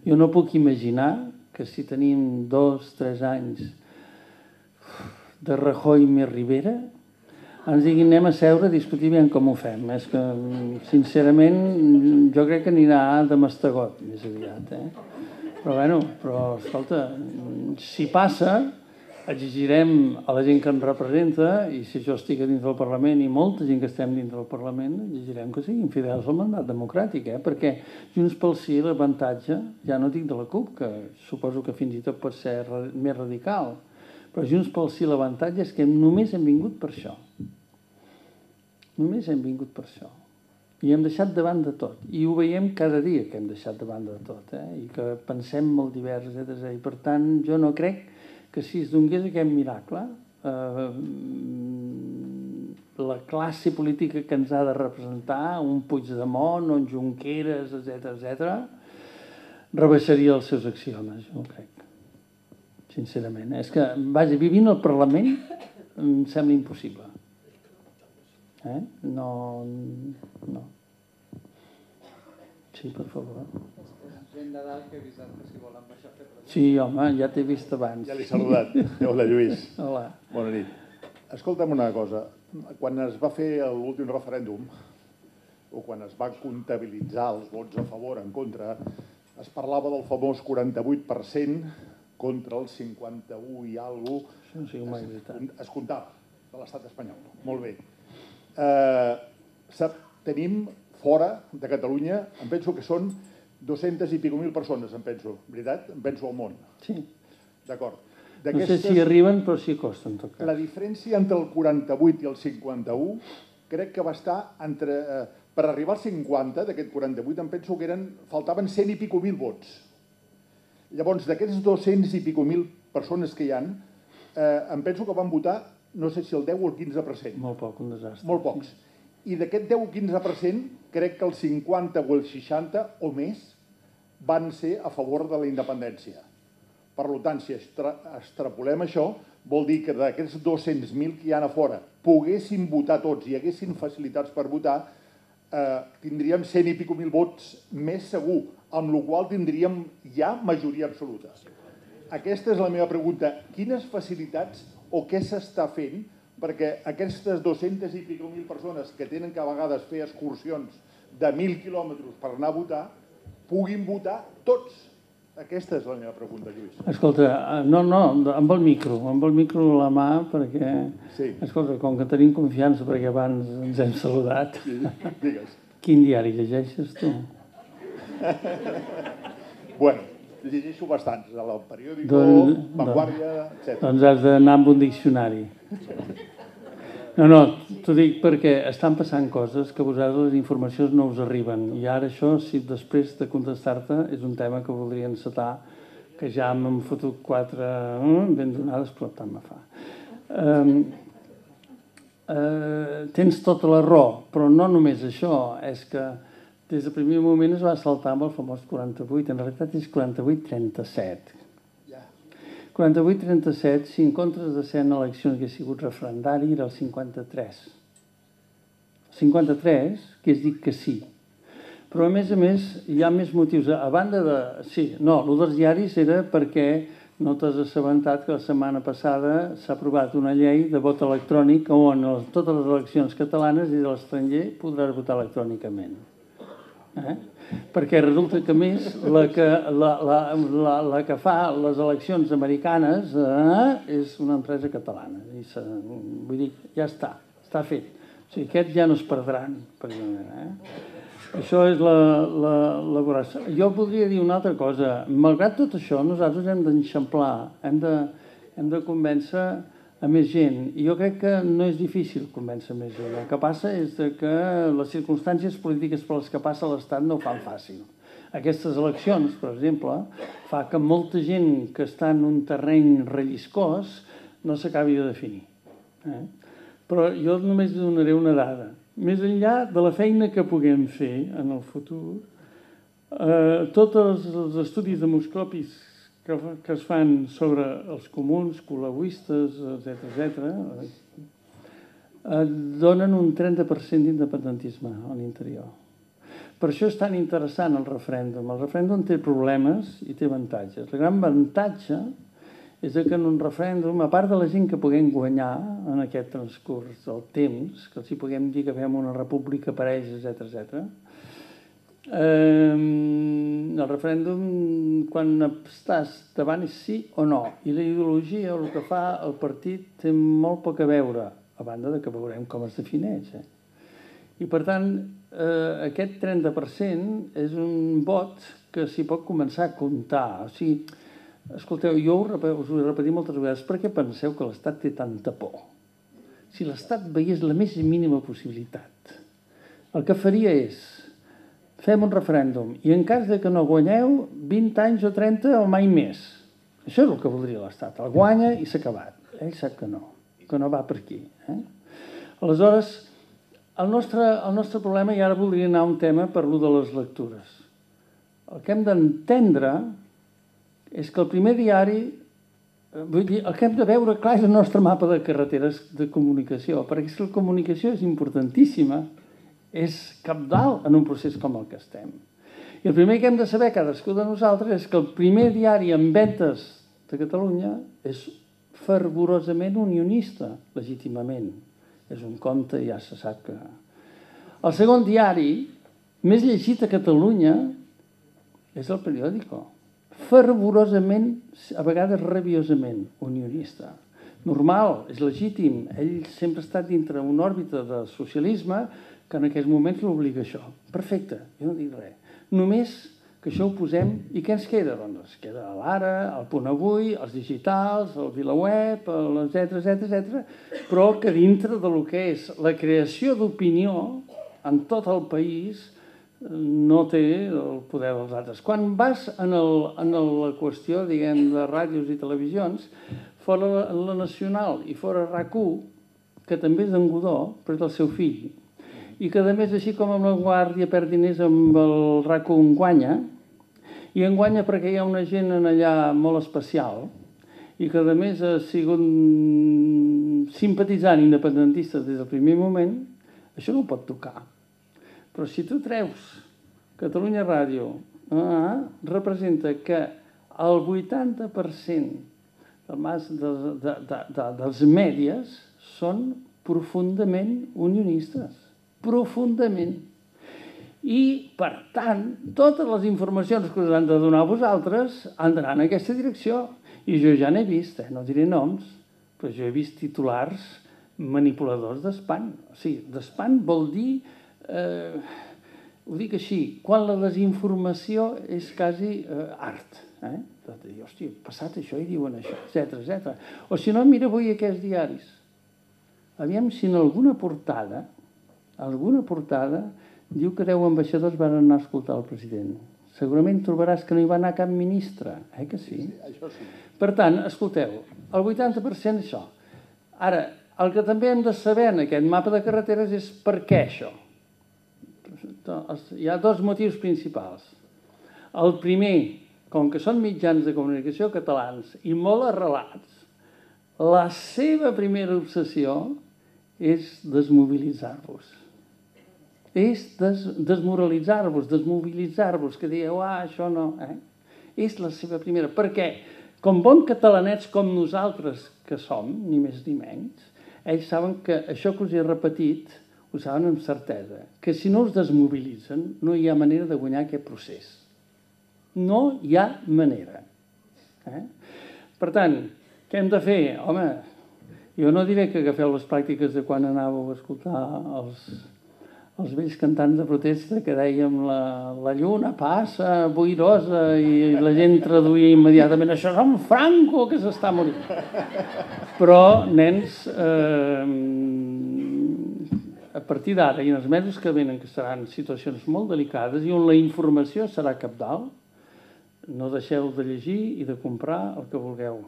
Jo no puc imaginar que si tenim 2 o 3 anys de Rajoy més Rivera, ens diguin anem a seure a discutir bien com ho fem. És que, sincerament, jo crec que anirà de mastegot més aviat. Però, escolta, si passa, exigirem a la gent que ens representa, i si jo estic dins del Parlament i molta gent que estem dins del Parlament, exigirem que siguin fidels al mandat democràtic, perquè Junts pel Sí l'avantatge, ja no dic de la CUP, que suposo que fins i tot pot ser més radical, però Junts pel Sí l'avantatge és que només hem vingut per això. Només hem vingut per això. I hem deixat de banda tot. I ho veiem cada dia que hem deixat de banda de tot. I que pensem molt divers, etc. I per tant, jo no crec que si es donés aquest miracle, la classe política que ens ha de representar, un Puigdemont, un Junqueras, etc., rebaixaria els seus axiomes, jo ho crec. Sincerament. És que, vaja, vivint al Parlament em sembla impossible. No. Sí, per favor. Gent d'edat que he vist que si volen baixar a fer preguntes. Sí, home, ja t'he vist abans. Ja l'he saludat. Hola, Lluís. Hola. Bona nit. Escolta'm una cosa. Quan es va fer l'últim referèndum, o quan es va comptabilitzar els vots a favor, en contra, es parlava del famós 48% contra el 51 i alguna cosa. Això no sigui mai veritat. Es comptava de l'estat espanyol. Molt bé. Tenim fora de Catalunya, em penso que són 200 i pico mil persones, em penso, veritat? Em penso al món. Sí. D'acord. No sé si arriben, però sí costa, en tot cas. La diferència entre el 48 i el 51 crec que va estar entre... Per arribar al 50, d'aquest 48, em penso que faltaven 100 i pico mil vots. Llavors, d'aquests 200 i pico mil persones que hi ha, em penso que van votar, no sé si el 10 o el 15%. Molt poc, un desastre. Molt pocs. I d'aquest 10 o 15%, crec que el 50 o el 60 o més van ser a favor de la independència. Per tant, si extrapolem això, vol dir que d'aquests 200.000 que hi ha a fora poguessin votar tots i haguessin facilitats per votar, tindríem 100 i pico mil vots més segur, amb la qual tindríem ja majoria absoluta. Aquesta és la meva pregunta. Quines facilitats o què s'està fent perquè aquestes 200 i pico mil persones que tenen que a vegades fer excursions de 1.000 quilòmetres per anar a votar, puguin votar tots? Aquesta és la meva pregunta, Lluís. Escolta, no, amb el micro a la mà, perquè, escolta, com que tenim confiança perquè abans ens hem saludat. Sí, digues. Quin diari llegeixes tu? Bueno, llegeixo bastants, El Periódico, Vanguardia, etc. Doncs has d'anar amb un diccionari. No, T'ho dic perquè estan passant coses que a vosaltres les informacions no us arriben. I ara això, si després de contestar-te, és un tema que voldria encetar, que ja m'han fotut 4 ben donades, però tant me fa. Tens tota la raó, però no només això, és que des del primer moment es va saltar amb el famós 48, en realitat és 48-37. 48-37, si en comptes de ser en eleccions que ha sigut referendari, era el 53. 53, que és dit que sí. Però a més, hi ha més motius. A banda de... Sí, no, el dels diaris era perquè no t'has assabentat que la setmana passada s'ha aprovat una llei de vot electrònic on totes les eleccions catalanes i de l'estranger podràs votar electrònicament. Perquè resulta que, a més, la que fa les eleccions americanes és una empresa catalana. Vull dir, ja està fet. O sigui, aquests ja no es perdran. Això és la voràcia. Jo podria dir una altra cosa. Malgrat tot això, nosaltres hem d'enxamplar, hem de convèncer a més gent. I jo crec que no és difícil convèncer més gent. El que passa és que les circumstàncies polítiques per les que passa l'Estat no ho fan fàcil. Aquestes eleccions, per exemple, fa que molta gent que està en un terreny relliscós no s'acabi de definir. Però jo només donaré una dada. Més enllà de la feina que puguem fer en el futur, tots els estudis demoscòpics que es fan sobre els comuns, col·laboistes, etc., donen un 30% d'independentisme a l'interior. Per això és tan interessant el referèndum. El referèndum té problemes i té avantatges. El gran avantatge és que en un referèndum, a part de la gent que puguem guanyar en aquest transcurs del temps, que els hi puguem dir que fem una república per ells, etc., el referèndum, quan estàs davant, és sí o no. I la ideologia, el que fa el partit, té molt poc a veure, a banda de que veurem com es defineix. I, per tant, aquest 30% és un vot que s'hi pot començar a comptar. O sigui, escolteu, jo us ho he repetit moltes vegades, per què penseu que l'Estat té tanta por? Si l'Estat veiés la més mínima possibilitat, el que faria és fem un referèndum i en cas de que no guanyeu, 20 anys o 30 o mai més. Això és el que voldria l'Estat. El guanya i s'ha acabat. Ell sap que no va per aquí. Aleshores, el nostre problema, i ara voldria anar a un tema per lo de les lectures. El que hem d'entendre és que el primer diari, vull dir, el que hem de veure clar és el nostre mapa de carreteres de comunicació, perquè la comunicació és importantíssima, és cabdal en un procés com el que estem. I el primer que hem de saber cadascú de nosaltres és que el primer diari en ventes de Catalunya és fervorosament unionista, legítimament. És un conte, ja se sap que... El segon diari, més llegit a Catalunya, és el Periódico. Fervorosament, a vegades rabiosament, unionista. Normal, és legítim. Ell sempre ha estat dintre una òrbita de socialisme que en aquests moments l'obliga això. Perfecte, jo no dic res. Només que això ho posem, i què ens queda? Doncs ens queda l'Ara, el Punt Avui, els digitals, el VilaWeb, etc., però que dintre del que és la creació d'opinió en tot el país no té el poder dels altres. Quan vas en la qüestió, diguem, de ràdios i televisions, fora la Nacional i fora RAC1, que també és d'en Godó, però és del seu fill, i que, a més, així com amb la Guàrdia perd diners, amb el RAC1 guanya, i en guanya perquè hi ha una gent allà molt especial, i que, a més, ha sigut simpatitzant independentista des del primer moment, això no ho pot tocar. Però si tu treus Catalunya Ràdio, representa que el 80% dels mèdies són profundament unionistes. Profundament. I, per tant, totes les informacions que us han de donar a vosaltres han d'anar en aquesta direcció. I jo ja n'he vist, no diré noms, però jo he vist titulars manipuladors d'espant. O sigui, d'espant vol dir, ho dic així, quan la desinformació és quasi art. Dir, hòstia, passat això i diuen això, etc. O si no, mira avui aquests diaris. aviam si en alguna portada diu que 10 ambaixadors van anar a escoltar el president. Segurament trobaràs que no hi va anar cap ministre, que sí? Això sí. Per tant, escolteu, el 80% això. Ara, el que també hem de saber en aquest mapa de carreteres és per què això. Hi ha dos motius principals. El primer, com que són mitjans de comunicació catalans i molt arrelats, la seva primera obsessió és desmobilitzar-vos. És desmoralitzar-vos, desmobilitzar-vos, que dieu, això no. És la seva primera. Perquè, com bons catalanets com nosaltres que som, ni més ni menys, ells saben que això que us he repetit ho saben amb certesa, que si no us desmobilitzen no hi ha manera de guanyar aquest procés. No hi ha manera. Per tant, què hem de fer? Home, jo no diré que agafeu les pràctiques de quan anàveu a escoltar els vells cantants de protesta que dèiem la lluna passa boirosa i la gent traduïa immediatament això és un Franco que s'està morint. Però, nens, a partir d'ara i en els mesos que venen, que seran situacions molt delicades i on la informació serà cabdal, no deixeu de llegir i de comprar el que vulgueu.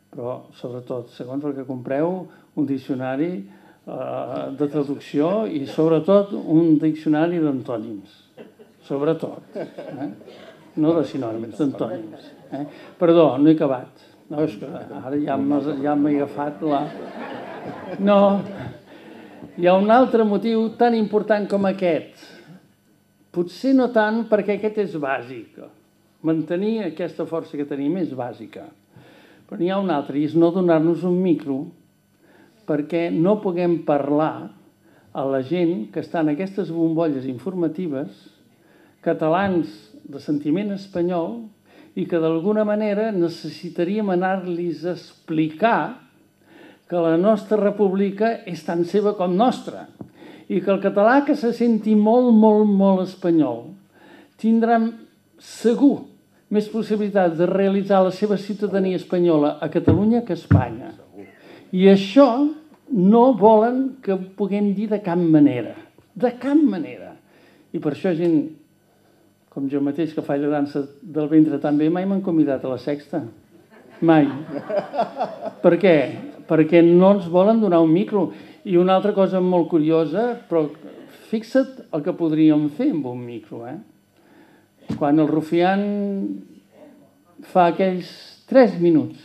Però, sobretot, segons el que compreu, un diccionari de traducció i, sobretot, un diccionari d'antònims. Sobretot. No de sinònims, d'antònims. Perdó, no he acabat. No, és que ara ja m'he agafat la... No, hi ha un altre motiu tan important com aquest. Potser no tant perquè aquest és bàsic. Mantenir aquesta força que tenim és bàsica. Però n'hi ha un altre, i és no donar-nos un micro perquè no puguem parlar a la gent que està en aquestes bombolles informatives, catalans de sentiment espanyol, i que d'alguna manera necessitaríem anar-los a explicar que la nostra república és tan seva com nostra i que el català que se senti molt, molt, molt espanyol tindrà segur més possibilitats de realitzar la seva ciutadania espanyola a Catalunya que a Espanya. I això no volen que ho puguem dir de cap manera. De cap manera. I per això gent com jo mateix, que faig la dansa del ventre tan bé, mai m'han convidat a la sexta. Mai. Per què? Perquè no ens volen donar un micro. I una altra cosa molt curiosa, però fixa't el que podríem fer amb un micro. Quan el rufián fa aquells 3 minuts,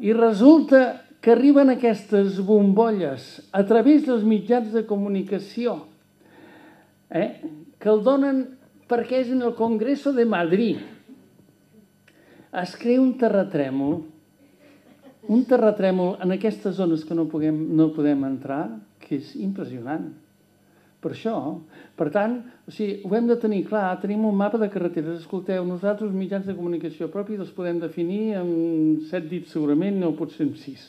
i resulta que arriben aquestes bombolles a través dels mitjans de comunicació, que el donen perquè és en el Congreso de Madrid. Es crea un terratrèmol en aquestes zones que no podem entrar, que és impressionant. Per això, per tant, ho hem de tenir clar, tenim un mapa de carreteres, escolteu, nosaltres mitjans de comunicació propis els podem definir amb 7 dits segurament, no potser amb 6.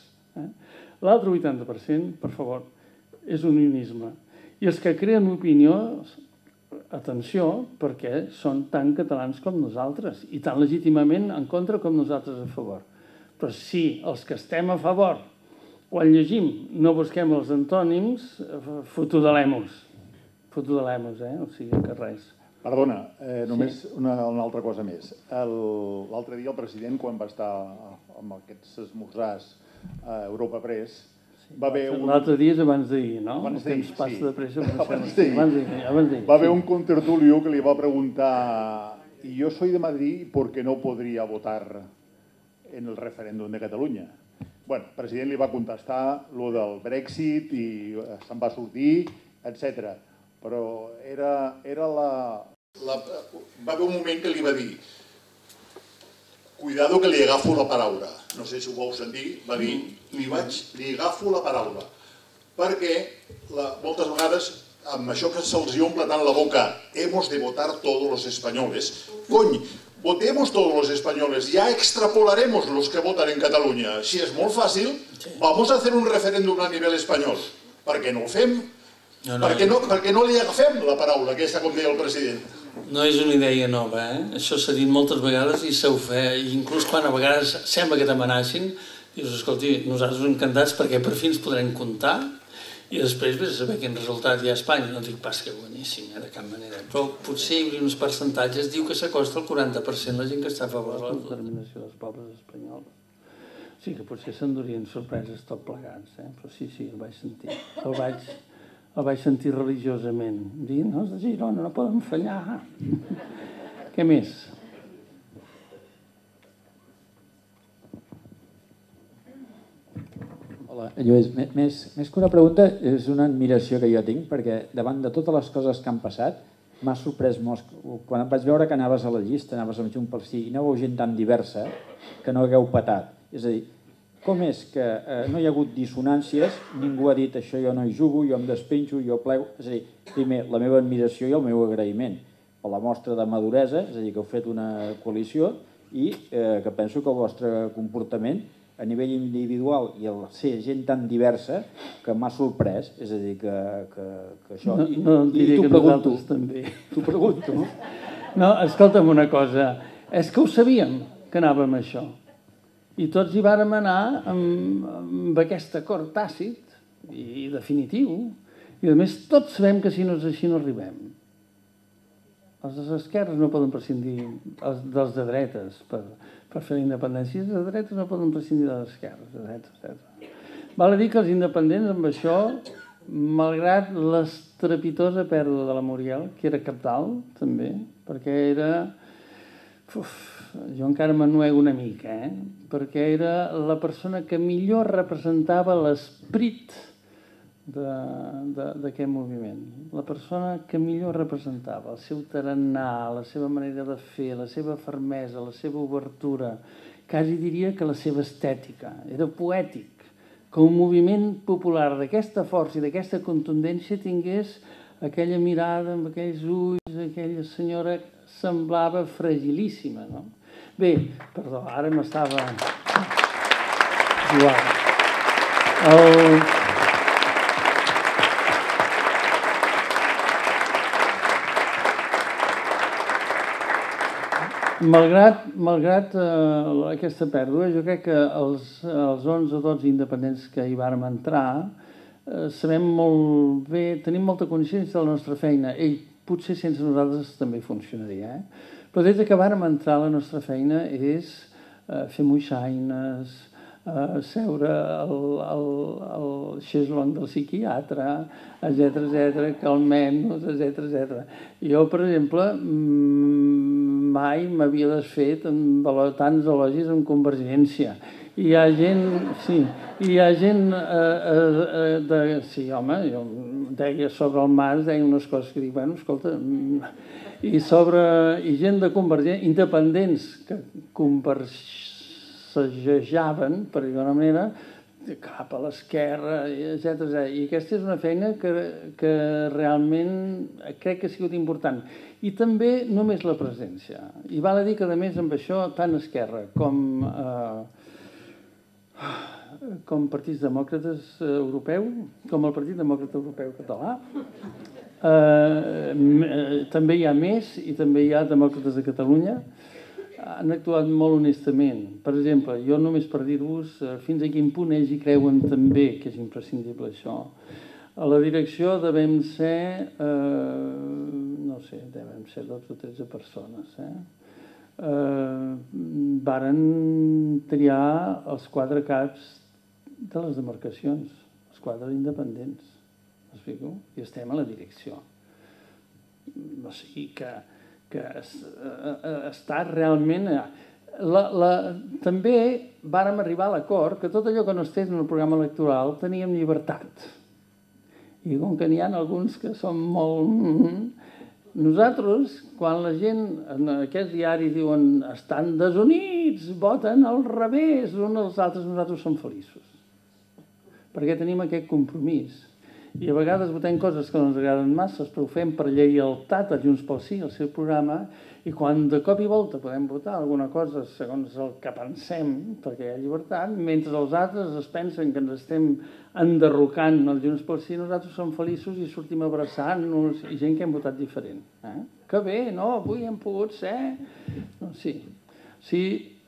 L'altre 80%, per favor, és unionisme. I els que creen opinió, atenció, perquè són tan catalans com nosaltres i tan legítimament en contra com nosaltres a favor. Però si els que estem a favor, quan llegim, no busquem els antònims, fotudalem-nos. O sigui que res. Perdona, només una altra cosa més. L'altre dia el president, quan va estar amb aquests esmorzars a Europa Press, va haver un... L'altre dia és abans d'ahir, no? El temps passa de pressa. Abans d'ahir. Va haver un contertulio que li va preguntar y yo soy de Madrid, ¿por qué no podría votar en el referéndum de Catalunya? Bueno, el president li va contestar lo del Brexit i se'n va sortir, etc. Però va haver un moment que li va dir cuidado que li agafo la paraula. No sé si ho vau sentir, va dir li agafo la paraula. Perquè moltes vegades amb això que se'ls omple tant la boca hemos de votar todos los españoles. Cony, votemos todos los españoles, ya extrapolaremos los que votan en Catalunya. Si és molt fàcil, vamos a hacer un referéndum a nivell espanyol. Per què no ho fem? Perquè no li agafem la paraula, aquesta com deia el president. No és una idea nova, Això s'ha dit moltes vegades i s'ho fa, inclús quan a vegades sembla que t'amenacin, Dius, escolti, nosaltres encantats perquè per fi ens podrem comptar i després vés a saber quin resultat hi ha a Espanya. No dic pas que boníssim, de cap manera. Però potser hi hauria uns percentatges, diu que s'acosta al 40% la gent que està a favor de l'autodeterminació dels pobles espanyols. Sí, que potser s'endurien sorpreses tot plegats, però sí, el vaig sentir. El vaig sentir religiosament. Dir, no, els de Girona no poden fallar. Què més? Hola, Lluís. Més que una pregunta, és una admiració que jo tinc, perquè davant de totes les coses que han passat, m'ha sorprès molt. Quan et vaig veure que anaves a la llista, anaves amb Junts pel Sí, i anàveu gent tan diversa que no hagueu patat. És a dir, com és que no hi ha hagut dissonàncies, ningú ha dit això jo no hi jugo, jo em despenjo, jo plego... És a dir, primer, la meva admiració i el meu agraïment per la mostra de maduresa, és a dir, que heu fet una coalició i que penso que el vostre comportament a nivell individual i el ser gent tan diversa que m'ha sorprès, és a dir, que això... No diré que nosaltres també. T'ho pregunto. No, escolta'm una cosa, és que ho sabíem que anàvem a això. I tots hi vàrem anar amb aquest acord tàcit i definitiu. I a més tots sabem que si no és així no arribem. Els d'esquerres no poden prescindir dels de dretes per fer la independència. Els de dretes no poden prescindir de les esquerres, etc. Val a dir que els independents amb això, malgrat l'estrepitosa pèrdua de la Muriel, que era cabdal també, perquè era... jo encara m'ennuego una mica, perquè era la persona que millor representava l'esperit d'aquest moviment. La persona que millor representava el seu tarannà, la seva manera de fer, la seva fermesa, la seva obertura, quasi diria que la seva estètica. Era poètic, que un moviment popular d'aquesta força i d'aquesta contundència tingués aquella mirada amb aquells ulls, aquella senyora semblava fragilíssima, no? Bé, perdó, ara m'estava... igual. Malgrat aquesta pèrdua, jo crec que els 11 o 12 independents que hi vàrem entrar sabem molt bé, tenim molta consciència de la nostra feina. Potser sense nosaltres també funcionaria, però des que vàrem entrar la nostra feina és fer moixaines, seure al xeslong del psiquiatre, etc, calmem-nos, etc. Jo, per exemple, mai m'havia desfet amb tants elogis en Convergència. Hi ha gent... Sí, hi ha gent... Sí, home, jo deia sobre el Mas, deia unes coses que dic, bueno, escolta... I gent de Convergència, independents que conversejaven, per dir-ho d'una manera, cap a l'esquerra, etc. I aquesta és una feina que realment crec que ha sigut important. I també només la presència. I val a dir que, a més, amb això, tant Esquerra com partits demòcrates europeu, com el Partit Demòcrata Europeu Català, també hi ha més i també hi ha demòcrates de Catalunya, han actuat molt honestament. Per exemple, jo només per dir-vos fins a quin punt ells hi creuen també que és imprescindible això. A la direcció devem ser, no sé, devem ser 12 o 13 persones. Varen triar els 4 caps de les demarcacions, els 4 independents, m'explico? I estem a la direcció. O sigui que està realment... També vàrem arribar a l'acord que tot allò que no estigués en el programa electoral teníem llibertat. I com que n'hi ha alguns que són molt... Nosaltres, quan la gent en aquests diaris diuen estan desunits, voten al revés, uns als altres, nosaltres som feliços. Perquè tenim aquest compromís. I a vegades votem coses que no ens agraden massa, però ho fem per lleialtat a Junts pel Sí, al seu programa, i quan de cop i volta podem votar alguna cosa segons el que pensem, perquè hi ha llibertat, mentre els altres es pensen que ens estem enderrocant el Junts pel Sí, nosaltres som feliços i sortim abraçant-nos, i gent que hem votat diferent. Que bé, no? Avui hem pogut ser... Sí,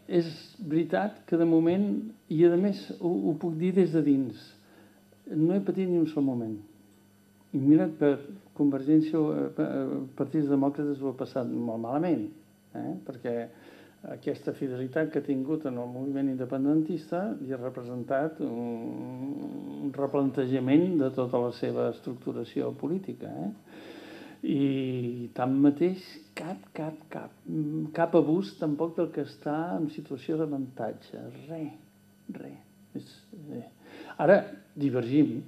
és veritat que de moment, i a més ho puc dir des de dins, no he patit ni un sol moment. I mira, per Convergència, partits demòcrates ho ha passat molt malament, perquè aquesta fidelitat que ha tingut en el moviment independentista li ha representat un replantejament de tota la seva estructuració política. I tanmateix cap abús tampoc del que està en situació d'avantatge. Res. Ara divergim.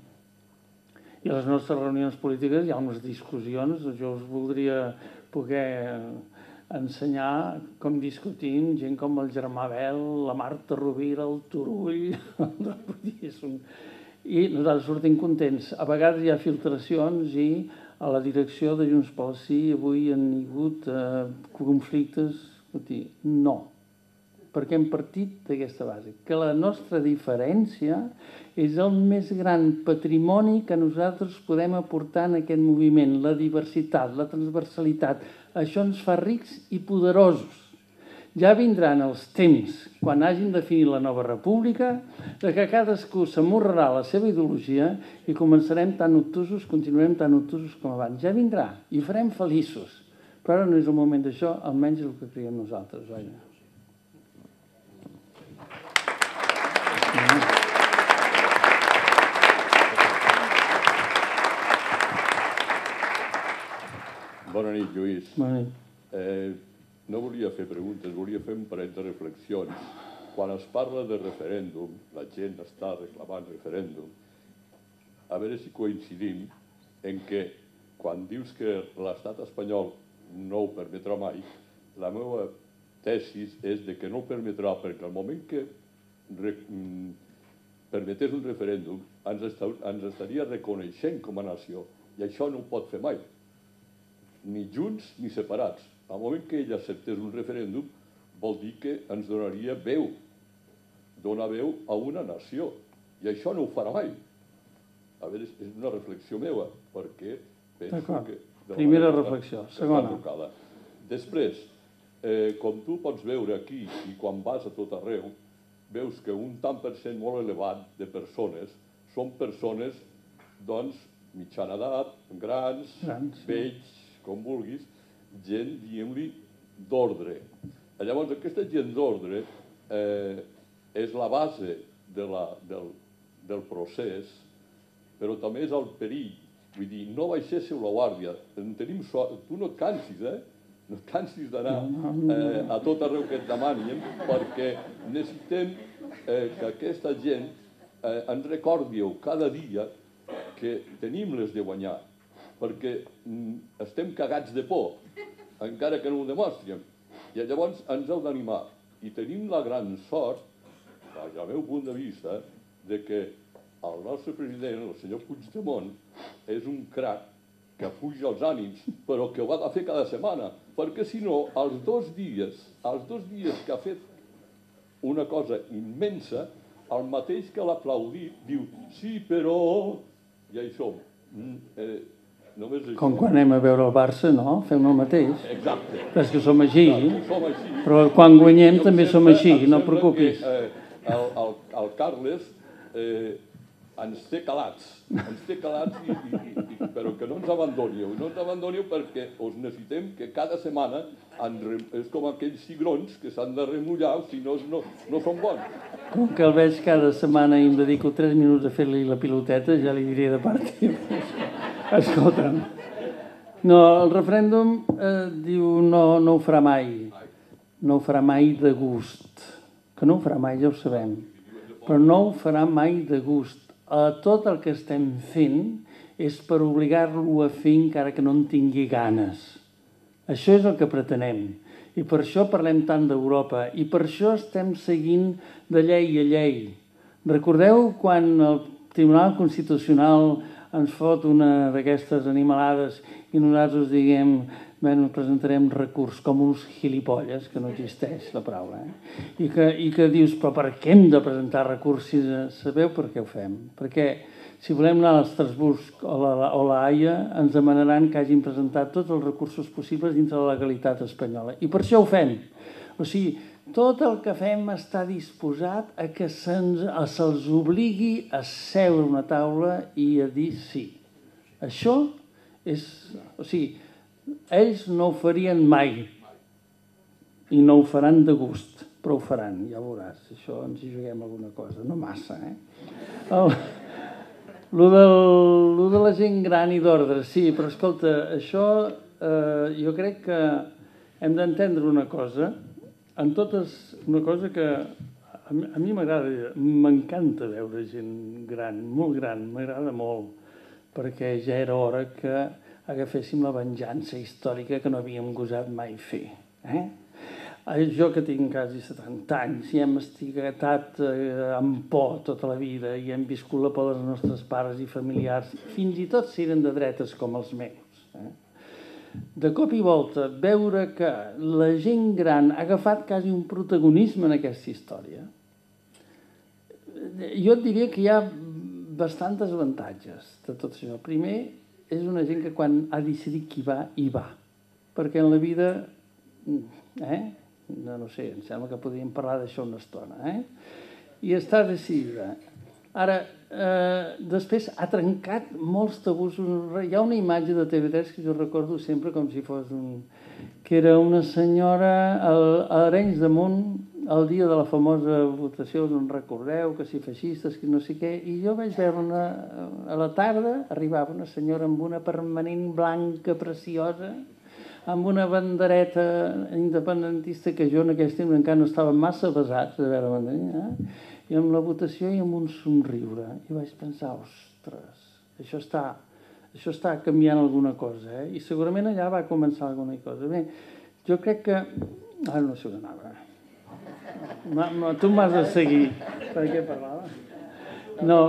I a les nostres reunions polítiques hi ha unes discussions. Jo us voldria poder ensenyar com discutim gent com el Germà Bel, la Marta Rovira, el Turull. I nosaltres sortim contents. A vegades hi ha filtracions i a la direcció de Junts pel Sí avui han hagut conflictes. No, perquè hem partit d'aquesta base, que la nostra diferència és el més gran patrimoni que nosaltres podem aportar en aquest moviment, la diversitat, la transversalitat. Això ens fa rics i poderosos. Ja vindran els temps, quan hagin definit la nova república, de que cadascú s'amorrarà la seva ideologia i començarem tan obtusos, continuarem tan obtusos com abans. Ja vindrà i ho farem feliços. Però ara no és el moment d'això, almenys el que creiem nosaltres. Bona nit, Lluís. Bona nit. No volia fer preguntes, volia fer un parell de reflexions. Quan es parla de referèndum, la gent està reclamant referèndum, a veure si coincidim en que quan dius que l'estat espanyol no ho permetrà mai, la meva tesi és de que no ho permetrà perquè al moment que permetés un referèndum ens estaria reconeixent com a nació i això no ho pot fer mai, ni junts ni separats. Al moment que ell acceptés un referèndum vol dir que ens donaria veu, donar veu a una nació i això no ho farà mai. A veure, és una reflexió meva perquè penso que... Primera reflexió. Segona. Després, com tu pots veure aquí i quan vas a tot arreu, veus que un tant per cent molt elevat de persones són persones, doncs, mitjana edat, grans, vells, com vulguis, gent, diguem-li, d'ordre. Llavors, aquesta gent d'ordre és la base del procés, però també és el perill. Vull dir, no baixéssiu la guàrdia. Tenim sort. Tu no et cansis, No et cansis d'anar a tot arreu que et demanin, perquè necessitem que aquesta gent ens recordiu cada dia que tenim les de guanyar, perquè estem cagats de por, encara que no ho demostrem. I llavors ens heu d'animar. I tenim la gran sort, des del meu punt de vista, de que el nostre president, el senyor Puigdemont, és un crac que puja els ànims, però que ho ha de fer cada setmana, perquè si no, els dos dies que ha fet una cosa immensa, el mateix que l'ha aplaudit, diu, sí, però... ja hi som. Com quan anem a veure el Barça, no? Fem el mateix. Exacte. Però és que som així, però quan guanyem també som així, no et preocupis. El Carles ens té calats, però que no ens abandoníeu, perquè us necessitem que cada setmana és com aquells cigrons que s'han de remullar, si no són bons. Com que el veig cada setmana i em dedico 3 minuts a fer-li la piloteta, ja li diré de partir. Escolta'm, no, el referèndum diu no ho farà mai, no ho farà mai de gust, que no ho farà mai ja ho sabem, però no ho farà mai de gust. Tot el que estem fent és per obligar-lo a fer encara que no en tingui ganes. Això és el que pretenem. I per això parlem tant d'Europa. I per això estem seguint de llei a llei. Recordeu quan el Tribunal Constitucional ens fot una d'aquestes animalades i nosaltres diguem, bueno, presentarem recurs com uns gilipolles, que no existeix la paraula, i que dius, però per què hem de presentar recurs? Sabeu per què ho fem? Perquè si volem anar a l'Estrasburg o la Haia ens demanaran que hagin presentat tots els recursos possibles dintre de la legalitat espanyola. I per això ho fem. O sigui, tot el que fem està disposat a que se'ls obligui a seure a una taula i a dir sí. Això és... O sigui, ells no ho farien mai i no ho faran de gust, però ho faran, ja veuràs. Això ens hi juguem alguna cosa, no massa, Lo de la gent gran i d'ordre, sí, però escolta, això jo crec que hem d'entendre una cosa, en totes, una cosa que a mi m'agrada, m'encanta veure gent gran, molt gran, m'agrada molt, perquè ja era hora que agaféssim la venjança històrica que no havíem gosat mai fer. Jo que tinc quasi 70 anys i hem estiguetat amb por tota la vida i hem viscut la por dels nostres pares i familiars, fins i tot si eren de dretes com els meus. De cop i volta, veure que la gent gran ha agafat quasi un protagonisme en aquesta història, jo et diria que hi ha bastantes avantatges de tot això. Primer, és una gent que quan ha decidit qui va, hi va. Perquè en la vida, no sé, em sembla que podríem parlar d'això una estona, i està decidida. Ara, després ha trencat molts tabús. Hi ha una imatge de TV3 que jo recordo sempre com si fos que era una senyora a Arenys de Munt el dia de la famosa votació, no en recordeu, que si feixistes, que no sé què, i jo vaig veure a la tarda, arribava una senyora amb una permanent blanca preciosa, amb una bandereta independentista que jo en aquell temps encara no estava massa avesat de veure la bandereta, i amb la votació i amb un somriure. I vaig pensar, ostres, això està canviant alguna cosa, i segurament allà va començar alguna cosa. Bé, jo crec que... Ara no sé on anava. Tu m'has de seguir. Per què parlava? No.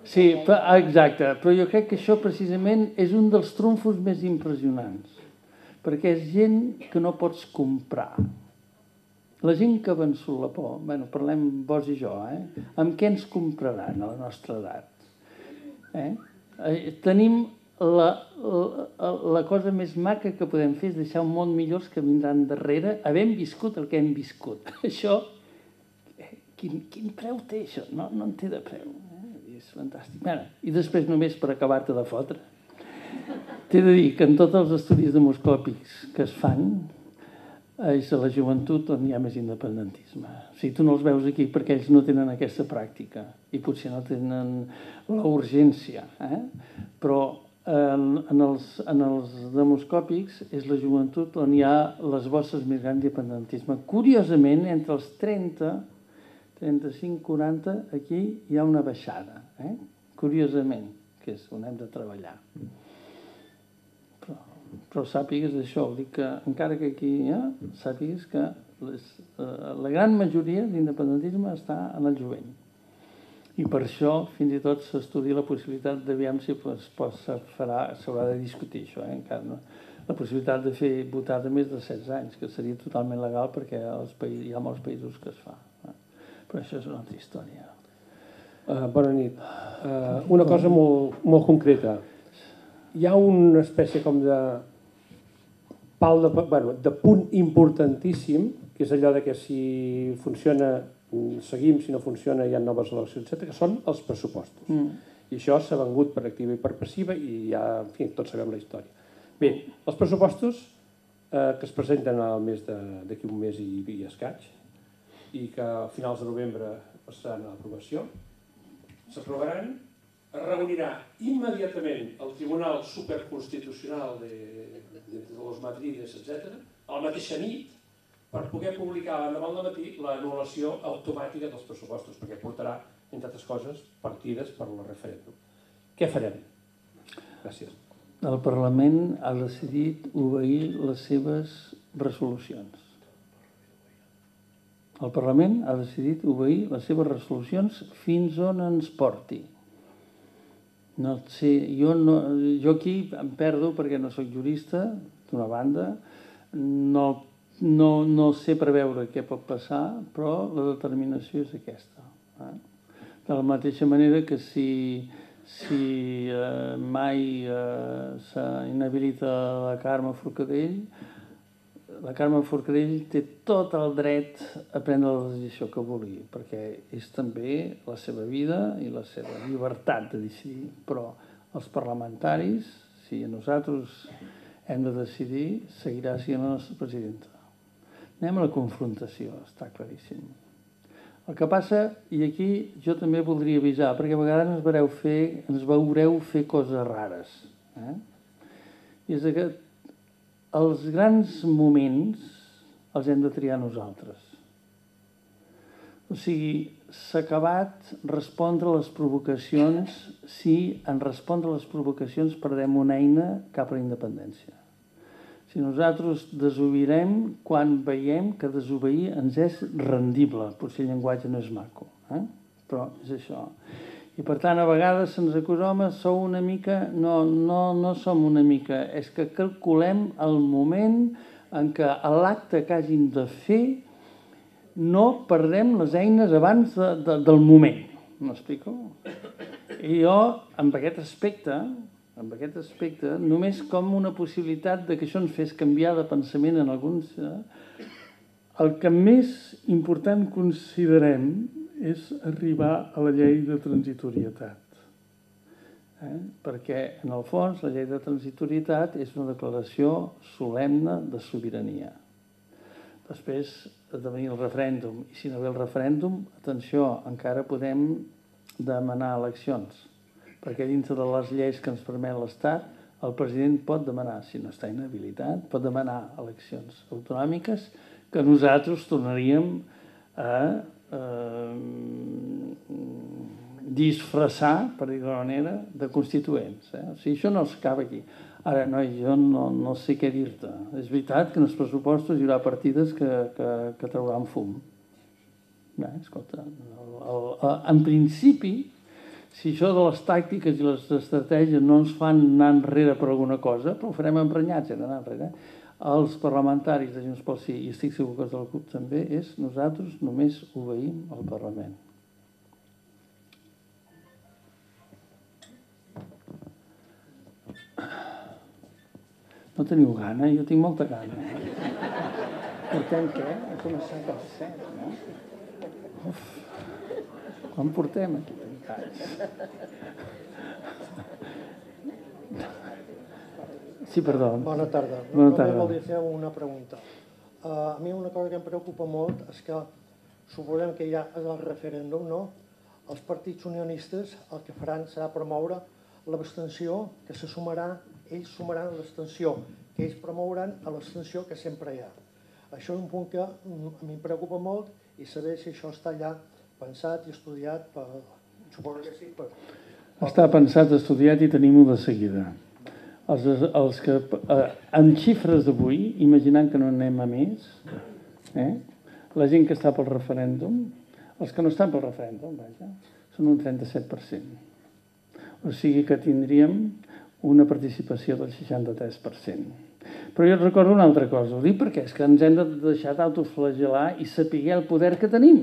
Sí, exacte, però jo crec que això precisament és un dels trumfos més impressionants, perquè és gent que no pots comprar. La gent que ha vençut la por, parlem vos i jo, amb què ens compraran a la nostra edat? Tenim la cosa més maca que podem fer és deixar un món millors que vindran darrere, havent viscut el que hem viscut. Això, quin preu té això? No en té de preu. És fantàstic. I després, només per acabar-te de fotre, t'he de dir que en tots els estudis demoscòpics que es fan és a la joventut on hi ha més independentisme. O sigui, tu no els veus aquí perquè ells no tenen aquesta pràctica i potser no tenen la urgència, però en els demoscòpics és la joventut on hi ha les bosses més grans d'independentisme. Curiosament, entre els 30, 35, 40, aquí hi ha una baixada. Curiosament, que és on hem de treballar. Però sàpigues això, dic que encara que aquí sàpigues que la gran majoria d'independentisme està en el jovent. I per això fins i tot s'estudia la possibilitat d'aviam si s'haurà de discutir això, encara no. La possibilitat de fer votar de més de 16 anys, que seria totalment legal perquè hi ha molts països que es fa. Però això és una altra història. Bona nit. Una cosa molt concreta. Hi ha una espècie com de punt importantíssim, que és allò de que si funciona seguim, si no funciona hi ha noves eleccions, etc., que són els pressupostos. I això s'ha vengut per activa i per passiva i ja, en fi, tots sabem la història. Bé, els pressupostos que es presenten d'aquí un mes i escaig i que a finals de novembre passaran a l'aprovació, s'aprovaran, es reunirà immediatament el Tribunal Superconstitucional de los Madrides, etc., a la mateixa nit, per poder publicar l'endemà al matí l'anul·lació automàtica dels pressupostos, perquè portarà, entre altres coses, partides per al referèndum. Què farem? Gràcies. El Parlament ha decidit obeir les seves resolucions. El Parlament ha decidit obeir les seves resolucions fins on ens porti. No sé, jo aquí em perdo perquè no soc jurista, d'una banda, no sé preveure què pot passar, però la determinació és aquesta. De la mateixa manera que si mai s'inhabilita la Carme Forcadell, la Carme Forcadell té tot el dret a prendre la decisió que vulgui, perquè és també la seva vida i la seva llibertat de decidir. Però els parlamentaris, si nosaltres hem de decidir, seguirà sent la nostra presidenta. Anem a la confrontació, està claríssim. El que passa, i aquí jo també voldria avisar, perquè a vegades ens veureu fer coses rares. És que els grans moments els hem de triar nosaltres. O sigui, s'ha acabat respondre a les provocacions si en respondre a les provocacions perdem una eina cap a la independència. Si nosaltres desobeirem quan veiem que desobeir ens és rendible, potser el llenguatge no és maco, però és això. I per tant, a vegades se'ns acusa, home, sou una mica... No som una mica, és que calculem el moment en què l'acte que hagin de fer no perdem les eines abans del moment. M'explico? I jo, amb aquest aspecte, només com una possibilitat que això ens fes canviar de pensament en alguns... El que més important considerem és arribar a la llei de transitorietat. Perquè, en el fons, la llei de transitorietat és una declaració solemne de sobirania. Després ha de venir el referèndum. I si no ve el referèndum, atenció, encara podem demanar eleccions. Perquè dintre de les lleis que ens permet l'Estat, el president pot demanar, si no està inhabilitat, pot demanar eleccions autonòmiques que nosaltres tornaríem a disfressar, per dir-ho d'una manera, de constituents. O sigui, això no s'acaba aquí. Ara, noi, jo no sé què dir-te. És veritat que en els pressupostos hi haurà partides que trauran fum. Escolta, en principi, si això de les tàctiques i les estratègies no ens fan anar enrere per alguna cosa, però ho farem emprenyats en anar enrere. Els parlamentaris de Junts pel Sí, i estic segur que els del CUP també, és nosaltres només obeïm al Parlament. No teniu gana? Jo tinc molta gana. Portem què? Ha començat el 7, no? Uf, quan portem aquí? Sí, perdó. Bona tarda. Bona tarda. Només volia fer una pregunta. A mi una cosa que em preocupa molt és que suposem que ja és el referèndum, no? Els partits unionistes el que faran serà promoure l'abstenció, que se sumarà, ells sumaran l'abstenció, que ells promouran a l'abstenció que sempre hi ha. Això és un punt que a mi em preocupa molt i saber si això està allà pensat i estudiat per... Suposo que sí, però... Està pensat, estudiat i tenim-ho de seguida. Els que, en xifres d'avui, imaginant que no anem a més, la gent que està pel referèndum, els que no estan pel referèndum, són un 37%. O sigui que tindríem una participació del 63%. Però jo et recordo una altra cosa, ho dic perquè és que ens hem de deixar d'autoflagel·lar i saber el poder que tenim.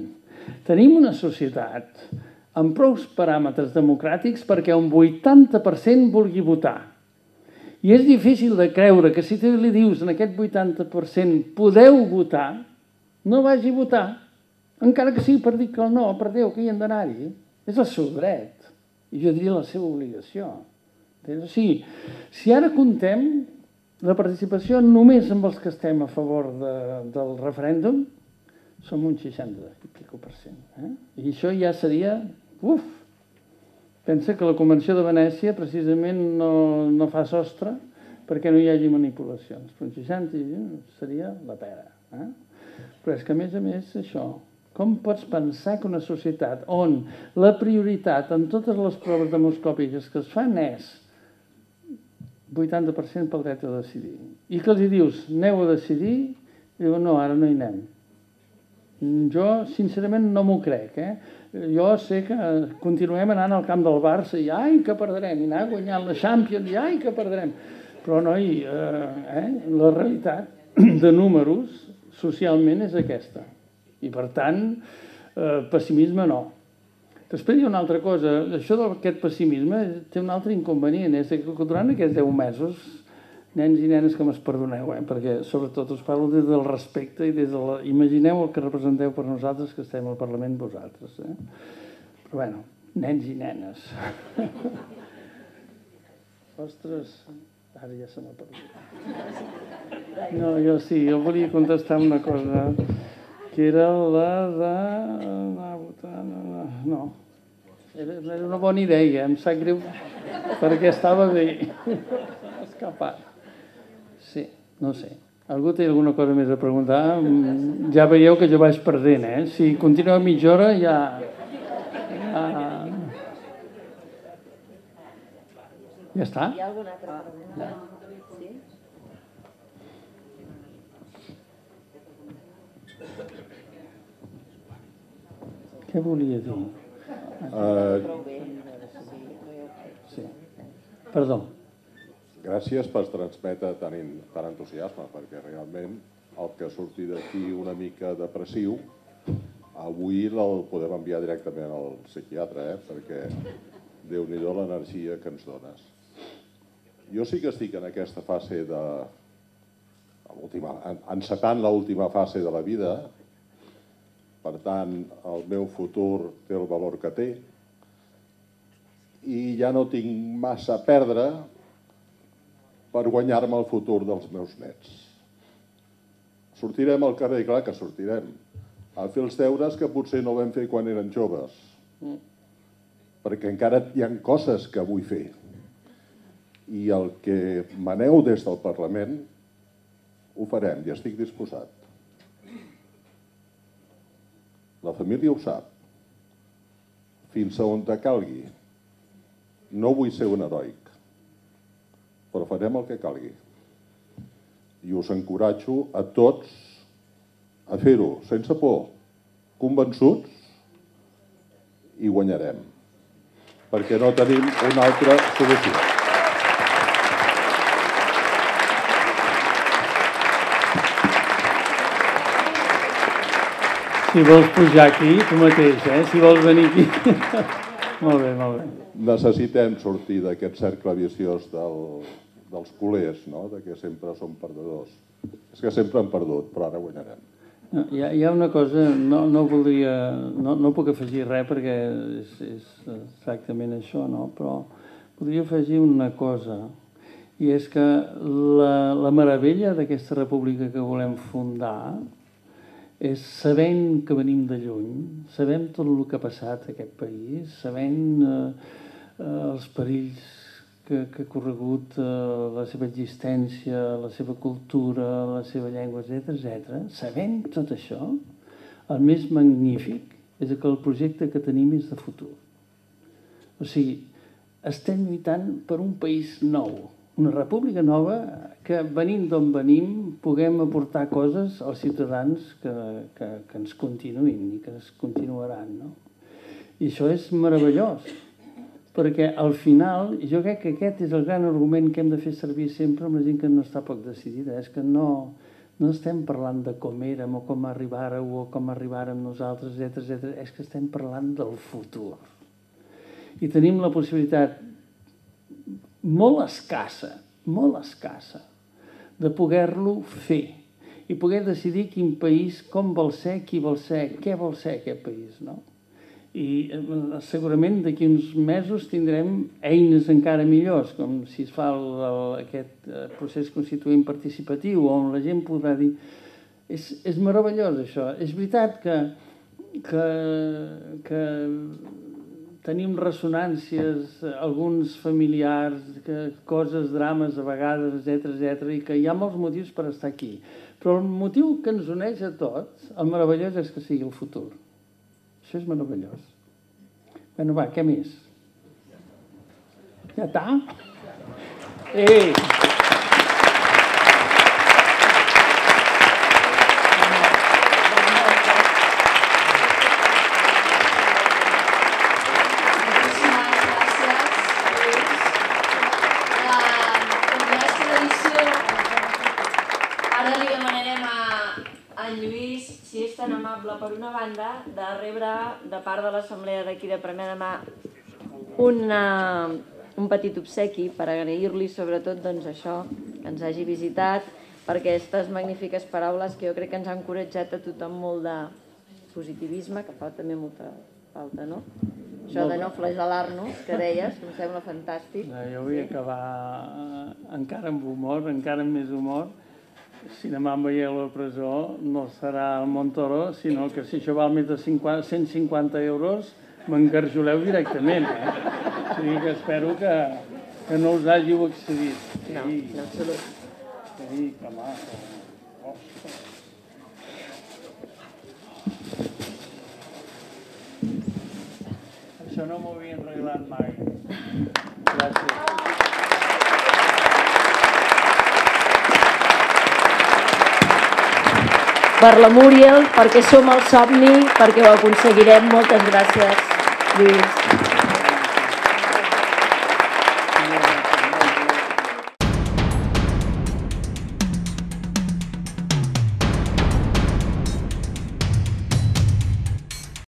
Tenim una societat amb prou paràmetres democràtics perquè un 80% vulgui votar. I és difícil de creure que si tu li dius en aquest 80% podeu votar, no vagi a votar, encara que sigui per dir que no, per Déu, que hi han d'anar-hi. És el seu dret. I jo diria la seva obligació. O sigui, si ara comptem la participació només amb els que estem a favor del referèndum, som un 60%. I això ja seria... Pensa que la Convenció de Venècia precisament no fa sostre perquè no hi hagi manipulacions. Però un 60 seria la pera. Però és que, a més, això... Com pots pensar que una societat on la prioritat en totes les proves demoscòpiques que es fan és 80% pel dret a decidir, i que els dius, aneu a decidir, diuen, no, ara no hi anem. Jo, sincerament, no m'ho crec. Jo sé que continuem anant al camp del Barça i ai, que perdrem, i anar guanyant la Champions i ai, que perdrem. Però, noi, la realitat de números socialment és aquesta. I, per tant, pessimisme no. Després hi ha una altra cosa. Això d'aquest pessimisme té un altre inconvenient. És que durant aquests 10 mesos nens i nenes que m'es perdoneu, perquè sobretot us parlo des del respecte i des de la... Imagineu el que representeu per nosaltres que estem al Parlament vosaltres. Però bueno, nens i nenes. Ostres, ara ja se m'ha perdut. No, jo volia contestar una cosa, que era la de... No, era una bona idea, em sap greu, perquè estava bé. M'ha escapat. Sí, no sé. Algú té alguna cosa més a preguntar? Ja veieu que jo vaig perdent, Si continueu mitja hora ja... Ja està? Hi ha alguna altra pregunta? Sí? Què volia dir? Sí. Perdó. Gràcies per transmetre tant entusiasme, perquè realment el que surti d'aquí una mica depressiu, avui el podem enviar directament al psiquiatre, perquè Déu-n'hi-do l'energia que ens dones. Jo sí que estic en aquesta fase de... encetant l'última fase de la vida, per tant, el meu futur té el valor que té, i ja no tinc massa a perdre per guanyar-me el futur dels meus nets. Sortirem al carrer, clar que sortirem, a fer els deures que potser no vam fer quan eren joves, perquè encara hi ha coses que vull fer. I el que maneu des del Parlament ho farem i estic disposat. La família ho sap. Fins a on te calgui. No vull ser un heroic, però farem el que calgui. I us encoratjo a tots a fer-ho sense por, convençuts, i guanyarem. Perquè no tenim una altra solució. Si vols pujar aquí, tu mateix, si vols venir aquí. Molt bé, molt bé. Necessitem sortir d'aquest cercle viciós dels culers, de que sempre som perdedors. És que sempre hem perdut, però ara guanyarem. Hi ha una cosa, no puc afegir res perquè és exactament això, però podria afegir una cosa, i és que la meravella d'aquesta república que volem fundar és sabent que venim de lluny, sabem tot el que ha passat a aquest país, sabent els perills que ha corregut la seva existència, la seva cultura, la seva llengua, etc. Sabent tot això, el més magnífic és que el projecte que tenim és de futur. O sigui, estem lluitant per un país nou, una república nova que, venint d'on venim, puguem aportar coses als ciutadans que ens continuïn i que ens continuaran. I això és meravellós, perquè al final, jo crec que aquest és el gran argument que hem de fer servir sempre amb la gent que no està poc decidida, és que no estem parlant de com érem o com arribàreu o com arribàrem nosaltres, etc. És que estem parlant del futur. I tenim la possibilitat molt escassa, de poder-lo fer i poder decidir quin país, com vol ser, qui vol ser, què vol ser aquest país, I segurament d'aquí uns mesos tindrem eines encara millors, com si es fa aquest procés constituent participatiu, on la gent podrà dir... És meravellós, això. És veritat que tenim ressonàncies, alguns familiars, coses, drames a vegades, etc. I que hi ha molts motius per estar aquí. Però el motiu que ens uneix a tots, el meravellós és que sigui el futur. Això és meravellós. Bueno, va, què més? Ja està? Ei! Per una banda, de rebre de part de l'Assemblea d'aquí de Premià de Mar un petit obsequi per agrair-li sobretot això, que ens hagi visitat, per aquestes magnífiques paraules que jo crec que ens han encoratjat a tothom molt de positivisme, que fa també molta falta, no? Això de no flagelar-nos, que deies, que em sembla fantàstic. Jo vull acabar encara amb humor, encara amb més humor. Si demà em veieu a la presó no serà el Montoro, sinó que si això val més de 150 euros m'engarjoleu directament. O sigui que espero que no us hàgiu excedit. No, en absolut. Sí, que maco. Ostres. Això no m'ho havien arreglat mai. Gràcies. Per la Múriel, perquè som el somni, perquè ho aconseguirem. Moltes gràcies, Lluís.